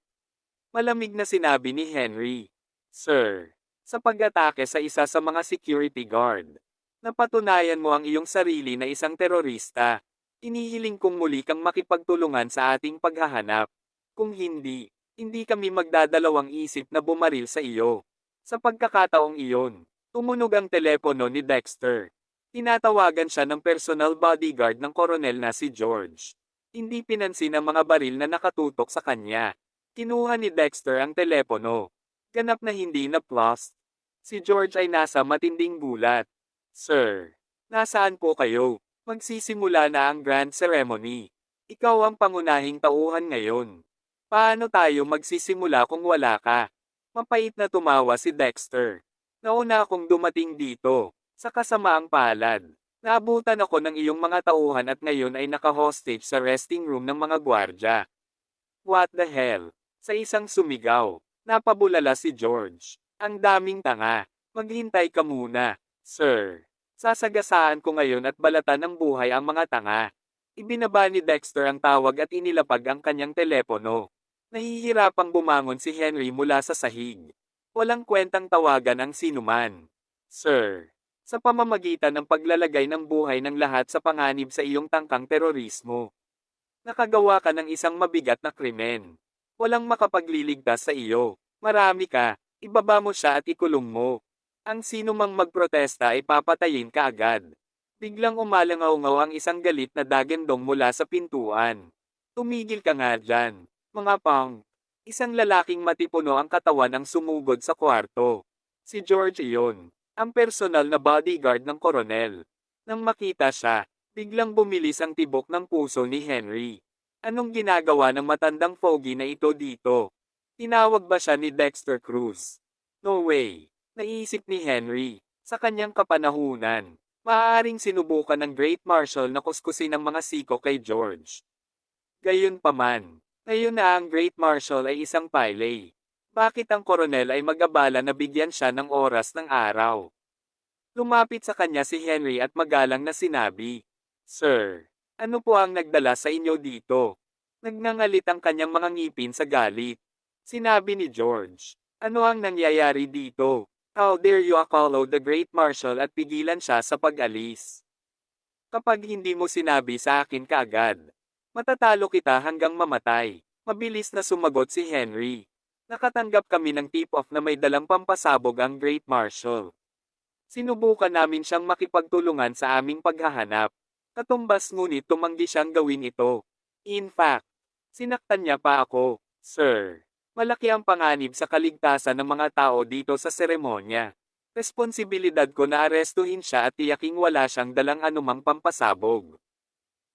Malamig na sinabi ni Henry, Sir, sa pag-atake sa isa sa mga security guard, napatunayan mo ang iyong sarili na isang terorista. Inihiling kong muli kang makipagtulungan sa ating paghahanap. Kung hindi, hindi kami magdadalawang isip na bumaril sa iyo. Sa pagkakataong iyon, tumunog ang telepono ni Dexter. Tinatawagan siya ng personal bodyguard ng koronel na si George. Hindi pinansin ang mga baril na nakatutok sa kanya. Kinuha ni Dexter ang telepono. Ganap na hindi na-plus. Si George ay nasa matinding gulat. Sir, nasaan po kayo? Magsisimula na ang grand ceremony. Ikaw ang pangunahing tauhan ngayon. Paano tayo magsisimula kung wala ka? Mapait na tumawa si Dexter. Nauna akong dumating dito, sa kasamaang palad. Naabutan ako ng iyong mga tauhan at ngayon ay naka-hostage sa resting room ng mga gwardya. What the hell? Sa isang sumigaw, napabulala si George. Ang daming tanga. Maghintay ka muna, sir. Sasagasaan ko ngayon at balatan ng buhay ang mga tanga. Ibinaba ni Dexter ang tawag at inilapag ang kanyang telepono. Nahihirapang bumangon si Henry mula sa sahig. Walang kwentang tawagan ang sinuman. Sir, sa pamamagitan ng paglalagay ng buhay ng lahat sa panganib sa iyong tangkang terorismo, nakagawa ka ng isang mabigat na krimen. Walang makapagliligtas sa iyo. Marami ka, ibaba mo siya at ikulong mo. Ang sino mang magprotesta ay papatayin ka agad. Biglang umalangaw-ngaw ang isang galit na dagendong mula sa pintuan. Tumigil ka nga dyan, mga pang. Isang lalaking matipuno ang katawan ang sumugod sa kwarto. Si George iyon, ang personal na bodyguard ng koronel. Nang makita siya, biglang bumilis ang tibok ng puso ni Henry. Anong ginagawa ng matandang fogey na ito dito? Tinawag ba siya ni Dexter Cruz? No way. Naisip ni Henry, sa kanyang kapanahunan, Maaaring sinubukan ng Great Marshal na kuskusin ang mga siko kay George. Gayunpaman, ngayon na ang Great Marshal ay isang pilay. Bakit ang koronel ay mag-abala na bigyan siya ng oras ng araw? Lumapit sa kanya si Henry at magalang na sinabi, "Sir, ano po ang nagdala sa inyo dito?" Nagngangalit ang kanyang mga ngipin sa galit. Sinabi ni George, "Ano ang nangyayari dito? How dare you follow the Great Marshal at pigilan siya sa pag-alis? Kapag hindi mo sinabi sa akin kaagad, matatalo kita hanggang mamatay." Mabilis na sumagot si Henry. Nakatanggap kami ng tip-off na may dalang pampasabog ang Great Marshal. Sinubukan namin siyang makipagtulungan sa aming paghahanap. Katumbas ngunit tumanggi siyang gawin ito. In fact, sinaktan niya pa ako, sir. Malaki ang panganib sa kaligtasan ng mga tao dito sa seremonya. Responsibilidad ko na arestuhin siya at tiyaking wala siyang dalang anumang pampasabog.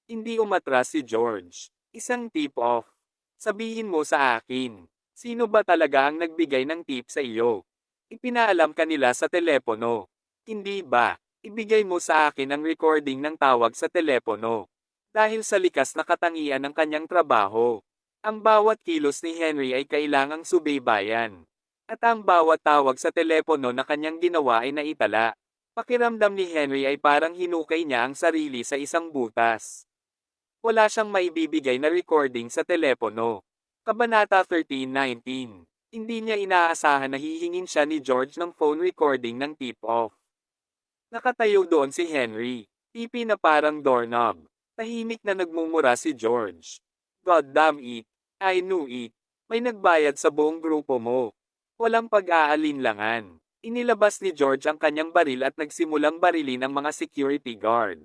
Hindi umatras si George. Isang tip-off. Sabihin mo sa akin, sino ba talaga ang nagbigay ng tip sa iyo? Ipinaalam kanila sa telepono. Hindi ba? Ibigay mo sa akin ang recording ng tawag sa telepono. Dahil sa likas na katangian ng kanyang trabaho, ang bawat kilos ni Henry ay kailangang subaybayan. At ang bawat tawag sa telepono na kanyang ginawa ay naitala. Pakiramdam ni Henry ay parang hinukay niya ang sarili sa isang butas. Wala siyang maibibigay na recording sa telepono. Kabanata 13:19. Hindi niya inaasahan na hihingin siya ni George ng phone recording ng tip-off. Nakatayo doon si Henry, pipi na parang doorknob. Tahimik na nagmumura si George. God damn it, I knew it. May nagbayad sa buong grupo mo. Walang pag-aalinlangan. Inilabas ni George ang kanyang baril at nagsimulang barilin ang mga security guard.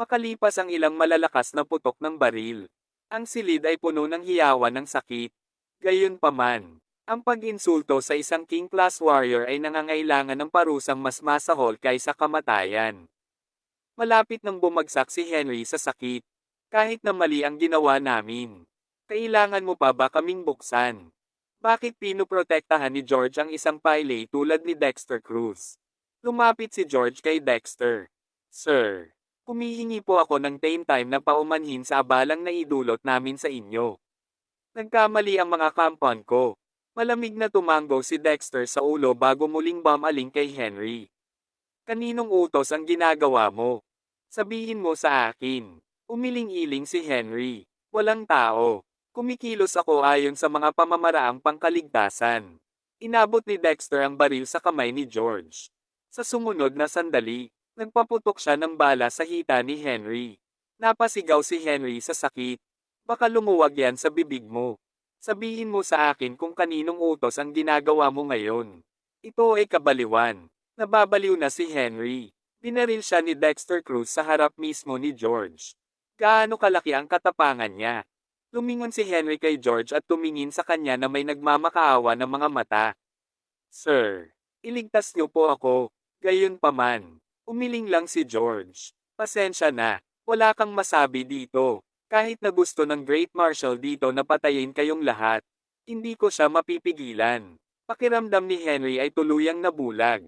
Makalipas ang ilang malalakas na putok ng baril, ang silid ay puno ng hiyawan ng sakit. Gayunpaman, ang pag-insulto sa isang king-class warrior ay nangangailangan ng parusang mas masahol kaysa kamatayan. Malapit nang bumagsak si Henry sa sakit. Kahit na mali ang ginawa namin, kailangan mo pa ba kaming buksan? Bakit pinoprotektahan ni George ang isang pilay tulad ni Dexter Cruz? Lumapit si George kay Dexter. Sir, humihingi po ako ng time na paumanhin sa abalang naidulot namin sa inyo. Nagkamali ang mga kampon ko. Malamig na tumango si Dexter sa ulo bago muling bumaling kay Henry. Kaninong utos ang ginagawa mo? Sabihin mo sa akin. Umiling-iling si Henry. Walang tao. Kumikilos ako ayon sa mga pamamaraang pangkaligtasan. Inabot ni Dexter ang baril sa kamay ni George. Sa sumunod na sandali, nagpaputok siya ng bala sa hita ni Henry. Napasigaw si Henry sa sakit. Baka lumuwag yan sa bibig mo. Sabihin mo sa akin kung kaninong utos ang ginagawa mo ngayon. Ito ay kabaliwan. Nababaliw na si Henry. Binaril siya ni Dexter Cruz sa harap mismo ni George. Gaano kalaki ang katapangan niya? Lumingon si Henry kay George at tumingin sa kanya na may nagmamakaawa ng mga mata. Sir, iligtas niyo po ako. Gayunpaman, umiling lang si George. Pasensya na, wala kang masabi dito. Kahit na gusto ng Great Marshal dito na patayin kayong lahat, hindi ko siya mapipigilan. Pakiramdam ni Henry ay tuluyang nabulag.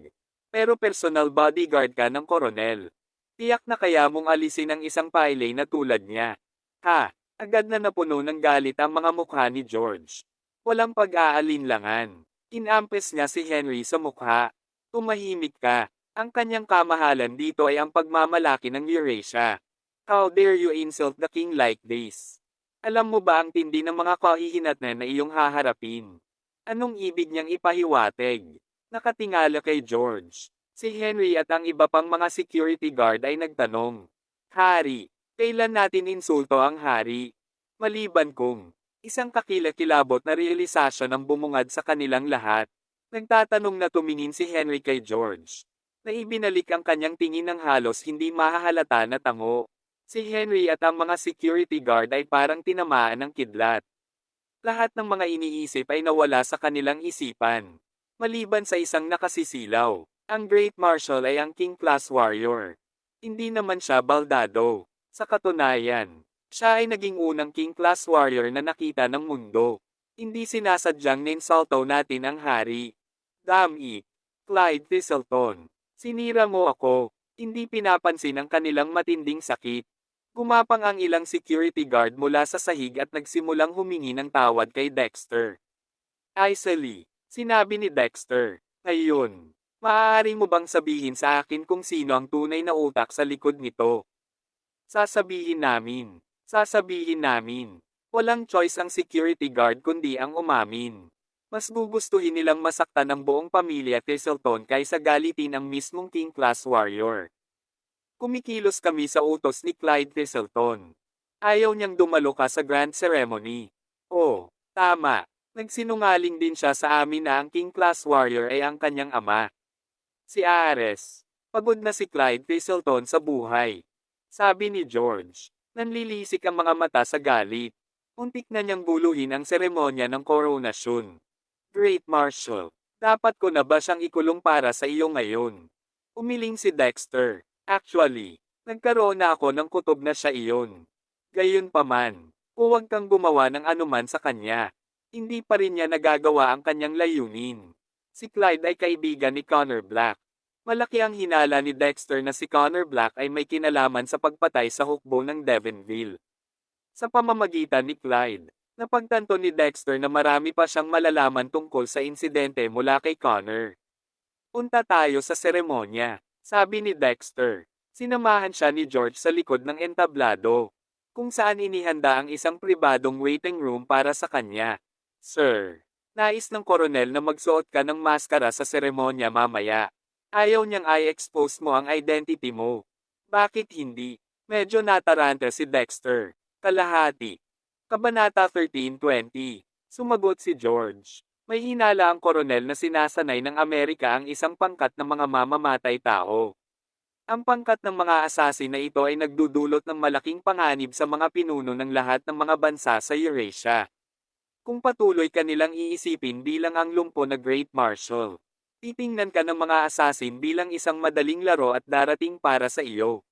Pero personal bodyguard ka ng koronel. Tiyak na kaya mong alisin ang isang pilay na tulad niya. Ha, agad na napuno ng galit ang mga mukha ni George. Walang pag-aalinlangan. Inampes niya si Henry sa mukha. Tumahimik ka. Ang kanyang kamahalan dito ay ang pagmamalaki ng Eurasia. How dare you insult the king like this? Alam mo ba ang tindi ng mga kahihinatnan na iyong haharapin? Anong ibig niyang ipahiwatig? Nakatingala kay George. Si Henry at ang iba pang mga security guard ay nagtanong. Hari, kailan natin insulto ang hari? Maliban kung isang kakilakilabot na realisasyon ang bumungad sa kanilang lahat. Nagtatanong na tumingin si Henry kay George. Na ibinalik ang kanyang tingin ng halos hindi mahahalata na tango. Si Henry at ang mga security guard ay parang tinamaan ng kidlat. Lahat ng mga iniisip ay nawala sa kanilang isipan. Maliban sa isang nakasisilaw, ang Great Marshal ay ang king-class warrior. Hindi naman siya baldado. Sa katunayan, siya ay naging unang king-class warrior na nakita ng mundo. Hindi sinasadyang ninsulto natin ang hari. Damn it, Clyde Thistleton. Sinira mo ako. Hindi pinapansin ang kanilang matinding sakit. Gumapang ang ilang security guard mula sa sahig at nagsimulang humingi ng tawad kay Dexter. Isali, sinabi ni Dexter, ngayon, maaari mo bang sabihin sa akin kung sino ang tunay na utak sa likod nito? Sasabihin namin. Sasabihin namin. Walang choice ang security guard kundi ang umamin. Mas gugustuhin nilang masaktan ang buong pamilya Thistleton kaysa galitin ang mismong King Class Warrior. Kumikilos kami sa utos ni Clyde Thistleton. Ayaw niyang dumalo ka sa grand ceremony. Oh, tama. Nagsinungaling din siya sa amin na ang King Class Warrior ay ang kanyang ama. Si Ares. Pagod na si Clyde Thistleton sa buhay. Sabi ni George. Nanlilisik ang mga mata sa galit. Untik na niyang buluhin ang seremonya ng koronasyon. Great Marshal, dapat ko na ba siyang ikulong para sa iyo ngayon? Umiling si Dexter. Actually, nagkaroon na ako ng kutob na siya iyon. Gayunpaman, huwag kang gumawa ng anuman sa kanya. Hindi pa rin niya nagagawa ang kanyang layunin. Si Clyde ay kaibigan ni Connor Black. Malaki ang hinala ni Dexter na si Connor Black ay may kinalaman sa pagpatay sa hukbo ng Devonville. Sa pamamagitan ni Clyde, napagtanto ni Dexter na marami pa siyang malalaman tungkol sa insidente mula kay Connor. Punta tayo sa seremonya, sabi ni Dexter. Sinamahan siya ni George sa likod ng entablado, kung saan inihanda ang isang pribadong waiting room para sa kanya. Sir, nais ng koronel na magsuot ka ng maskara sa seremonya mamaya. Ayaw niyang i-expose mo ang identity mo. Bakit hindi? Medyo nataranta si Dexter. Kalahati. Kabanata 13:20. Sumagot si George. May hinala ang koronel na sinasanay ng Amerika ang isang pangkat ng mga mamamatay tao. Ang pangkat ng mga assassin na ito ay nagdudulot ng malaking panganib sa mga pinuno ng lahat ng mga bansa sa Eurasia. Kung patuloy ka nilang iisipin bilang ang lumpo na Great Marshal, titingnan ka ng mga assassin bilang isang madaling laro at darating para sa iyo.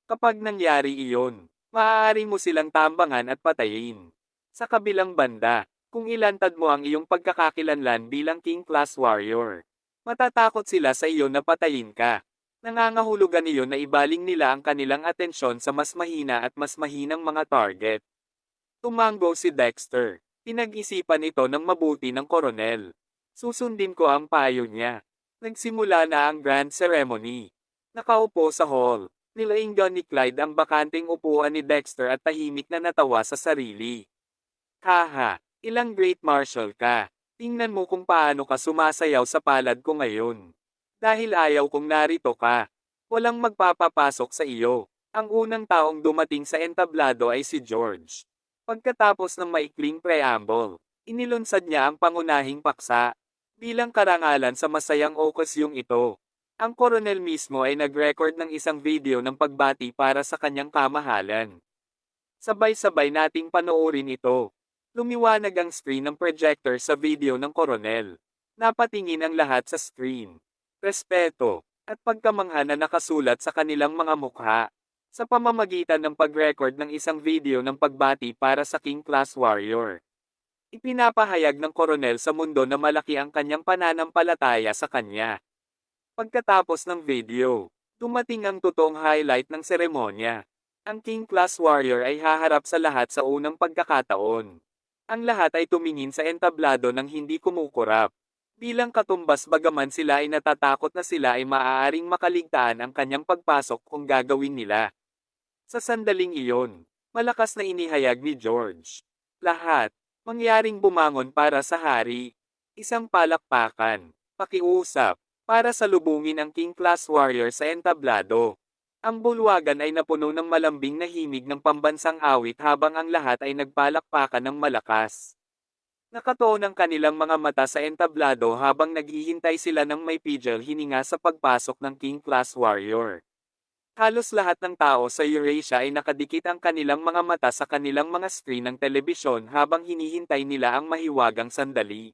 Kapag nangyari iyon, maaari mo silang tambangan at patayin. Sa kabilang banda, kung ilantad mo ang iyong pagkakakilanlan bilang King Class Warrior, matatakot sila sa iyo na patayin ka. Nangangahulugan iyon na ibaling nila ang kanilang atensyon sa mas mahina at mas mahinang mga target. Tumango si Dexter. Pinag-isipan ito ng mabuti ng koronel. Susundin ko ang payo niya. Nagsimula na ang grand ceremony. Nakaupo sa hall. Nilainggan ni Clyde ang bakanting upuan ni Dexter at tahimik na natawa sa sarili. Haha, ilang great marshal ka. Tingnan mo kung paano ka sumasayaw sa palad ko ngayon. Dahil ayaw kong narito ka. Walang magpapapasok sa iyo. Ang unang taong dumating sa entablado ay si George. Pagkatapos ng maikling preamble, inilunsad niya ang pangunahing paksa. Bilang karangalan sa masayang okasyong ito, ang koronel mismo ay nag-record ng isang video ng pagbati para sa kanyang kamahalan. Sabay-sabay nating panoorin ito. Lumiwanag ang screen ng projector sa video ng koronel. Napatingin ang lahat sa screen. Respeto, at pagkamangha na nakasulat sa kanilang mga mukha. Sa pamamagitan ng pag-record ng isang video ng pagbati para sa King Class Warrior. Ipinapahayag ng koronel sa mundo na malaki ang kanyang pananampalataya sa kanya. Pagkatapos ng video, dumating ang totoong highlight ng seremonya. Ang King Class Warrior ay haharap sa lahat sa unang pagkakataon. Ang lahat ay tumingin sa entablado ng hindi kumukurap. Bilang katumbas bagaman sila ay natatakot na sila ay maaaring makaligtaan ang kanyang pagpasok kung gagawin nila. Sa sandaling iyon, malakas na inihayag ni George. Lahat, mangyaring bumangon para sa hari. Isang palakpakan, pakiusap, para salubungin ang King Class Warrior sa entablado. Ang bulwagan ay napuno ng malambing na himig ng pambansang awit habang ang lahat ay nagpalakpakan ng malakas. Nakatuon ang kanilang mga mata sa entablado habang naghihintay sila ng may pigil hininga sa pagpasok ng King Class Warrior. Halos lahat ng tao sa Eurasia ay nakadikit ang kanilang mga mata sa kanilang mga screen ng telebisyon habang hinihintay nila ang mahiwagang sandali.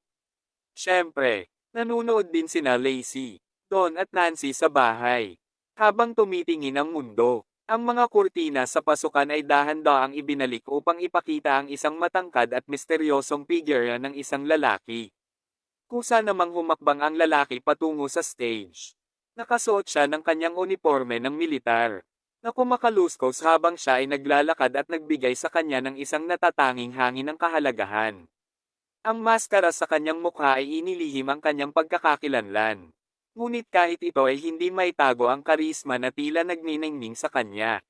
Siyempre, nanunood din sina Lacey, Don at Nancy sa bahay. Habang tumitingin ang mundo, ang mga kurtina sa pasukan ay dahan-daang ibinalik upang ipakita ang isang matangkad at misteryosong figure ng isang lalaki. Kusa namang humakbang ang lalaki patungo sa stage. Nakasuot siya ng kanyang uniforme ng militar, na kumakaluskos habang siya ay naglalakad at nagbigay sa kanya ng isang natatanging hangin ng kahalagahan. Ang maskara sa kanyang mukha ay inilihim ang kanyang pagkakakilanlan. Ngunit kahit ito ay hindi maitago ang karisma na tila nagniningning sa kanya.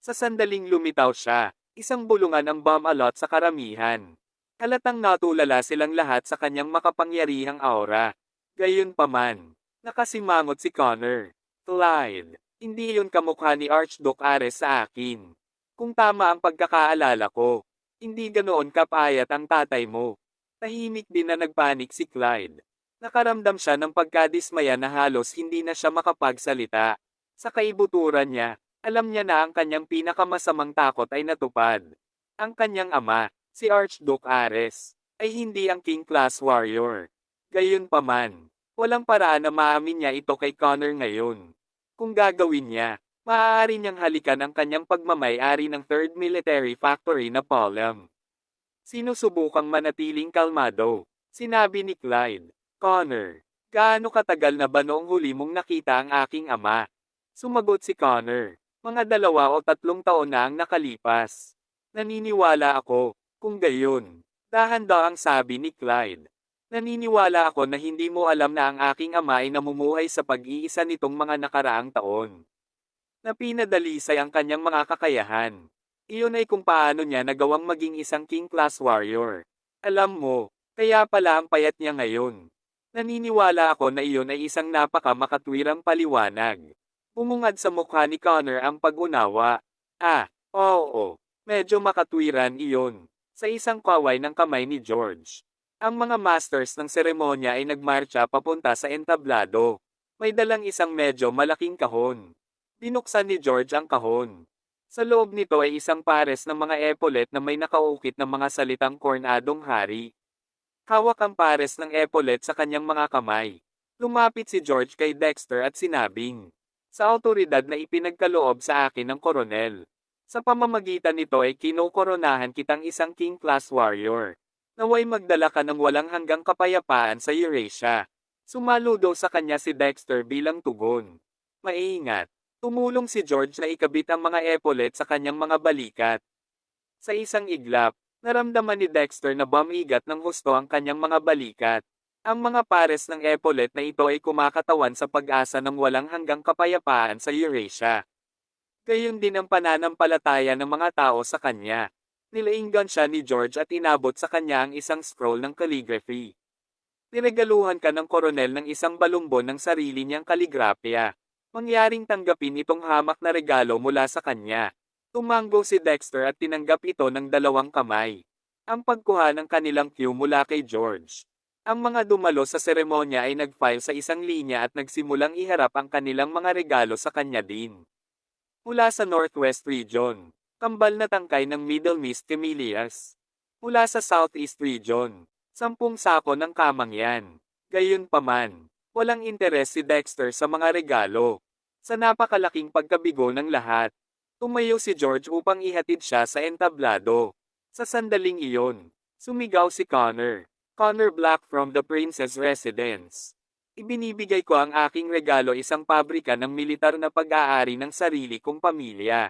Sa sandaling lumitaw siya, isang bulungan ang bomb-alot sa karamihan. Halatang natulala silang lahat sa kanyang makapangyarihang aura. Gayunpaman, nakasimangot si Connor. Clyde, hindi iyon kamukha ni Archduke Ares sa akin. Kung tama ang pagkakaalala ko, hindi ganoon kapayat ang tatay mo. Tahimik din na nagpanik si Clyde. Nakaramdam siya ng pagkadismaya na halos hindi na siya makapagsalita. Sa kaibuturan niya, alam niya na ang kanyang pinakamasamang takot ay natupad. Ang kanyang ama, si Archduke Ares, ay hindi ang king-class warrior. Gayunpaman, walang paraan na maamin niya ito kay Connor ngayon. Kung gagawin niya, maaari niyang halikan ang kanyang pagmamay-ari ng 3rd Military Factory na Palam. Sinusubukang manatiling kalmado, sinabi ni Clyde. Connor, gaano katagal na ba noong huli mong nakita ang aking ama? Sumagot si Connor. Mga 2 o 3 taon na ang nakalipas. Naniniwala ako, kung gayon. Dahan-dahang sabi ni Clyde. Naniniwala ako na hindi mo alam na ang aking ama ay namumuhay sa pag-iisa nitong mga nakaraang taon. Na pinadalisay ang kanyang mga kakayahan. Iyon ay kung paano niya nagawang maging isang king-class warrior. Alam mo, kaya pala ang payat niya ngayon. Naniniwala ako na iyon ay isang napaka-makatwirang paliwanag. Bumungad sa mukha ni Connor ang pag-unawa. Oo, medyo makatwiran iyon. Sa isang kaway ng kamay ni George. Ang mga masters ng seremonya ay nagmarcha papunta sa entablado. May dalang isang medyo malaking kahon. Binuksan ni George ang kahon. Sa loob nito ay isang pares ng mga epaulette na may nakaukit ng mga salitang Kornadong Hari. Hawak ang pares ng epaulette sa kanyang mga kamay. Lumapit si George kay Dexter at sinabing, sa awtoridad na ipinagkaloob sa akin ng koronel. Sa pamamagitan nito ay kinokoronahan kitang isang king-class warrior. Naway magdala ka ng walang hanggang kapayapaan sa Eurasia. Sumaludo sa kanya si Dexter bilang tugon. Maingat. Tumulong si George na ikabit ang mga epaulette sa kanyang mga balikat. Sa isang iglap, naramdaman ni Dexter na bumigat ng husto ang kanyang mga balikat. Ang mga pares ng epaulette na ito ay kumakatawan sa pag-asa ng walang hanggang kapayapaan sa Eurasia. Gayon din ang pananampalataya ng mga tao sa kanya. Nilainggan siya ni George at inabot sa kanya ang isang scroll ng calligraphy. Niregaluhan ka ng koronel ng isang balumbon ng sarili niyang kaligrapya. Mangyaring tanggapin itong hamak na regalo mula sa kanya. Tumanggo si Dexter at tinanggap ito ng 2 kamay. Ang pagkuha ng kanilang cue mula kay George. Ang mga dumalo sa seremonya ay nag-file sa isang linya at nagsimulang iharap ang kanilang mga regalo sa kanya din. Mula sa Northwest Region, kambal na tangkay ng Middle Mist Camellias. Mula sa Southeast Region, 10 sako ng kamangyan. Gayunpaman, walang interes si Dexter sa mga regalo. Sa napakalaking pagkabigo ng lahat, tumayo si George upang ihatid siya sa entablado. Sa sandaling iyon, sumigaw si Connor. Connor Black from the Princess Residence. Ibinibigay ko ang aking regalo, isang pabrika ng militar na pag-aari ng sarili kong pamilya.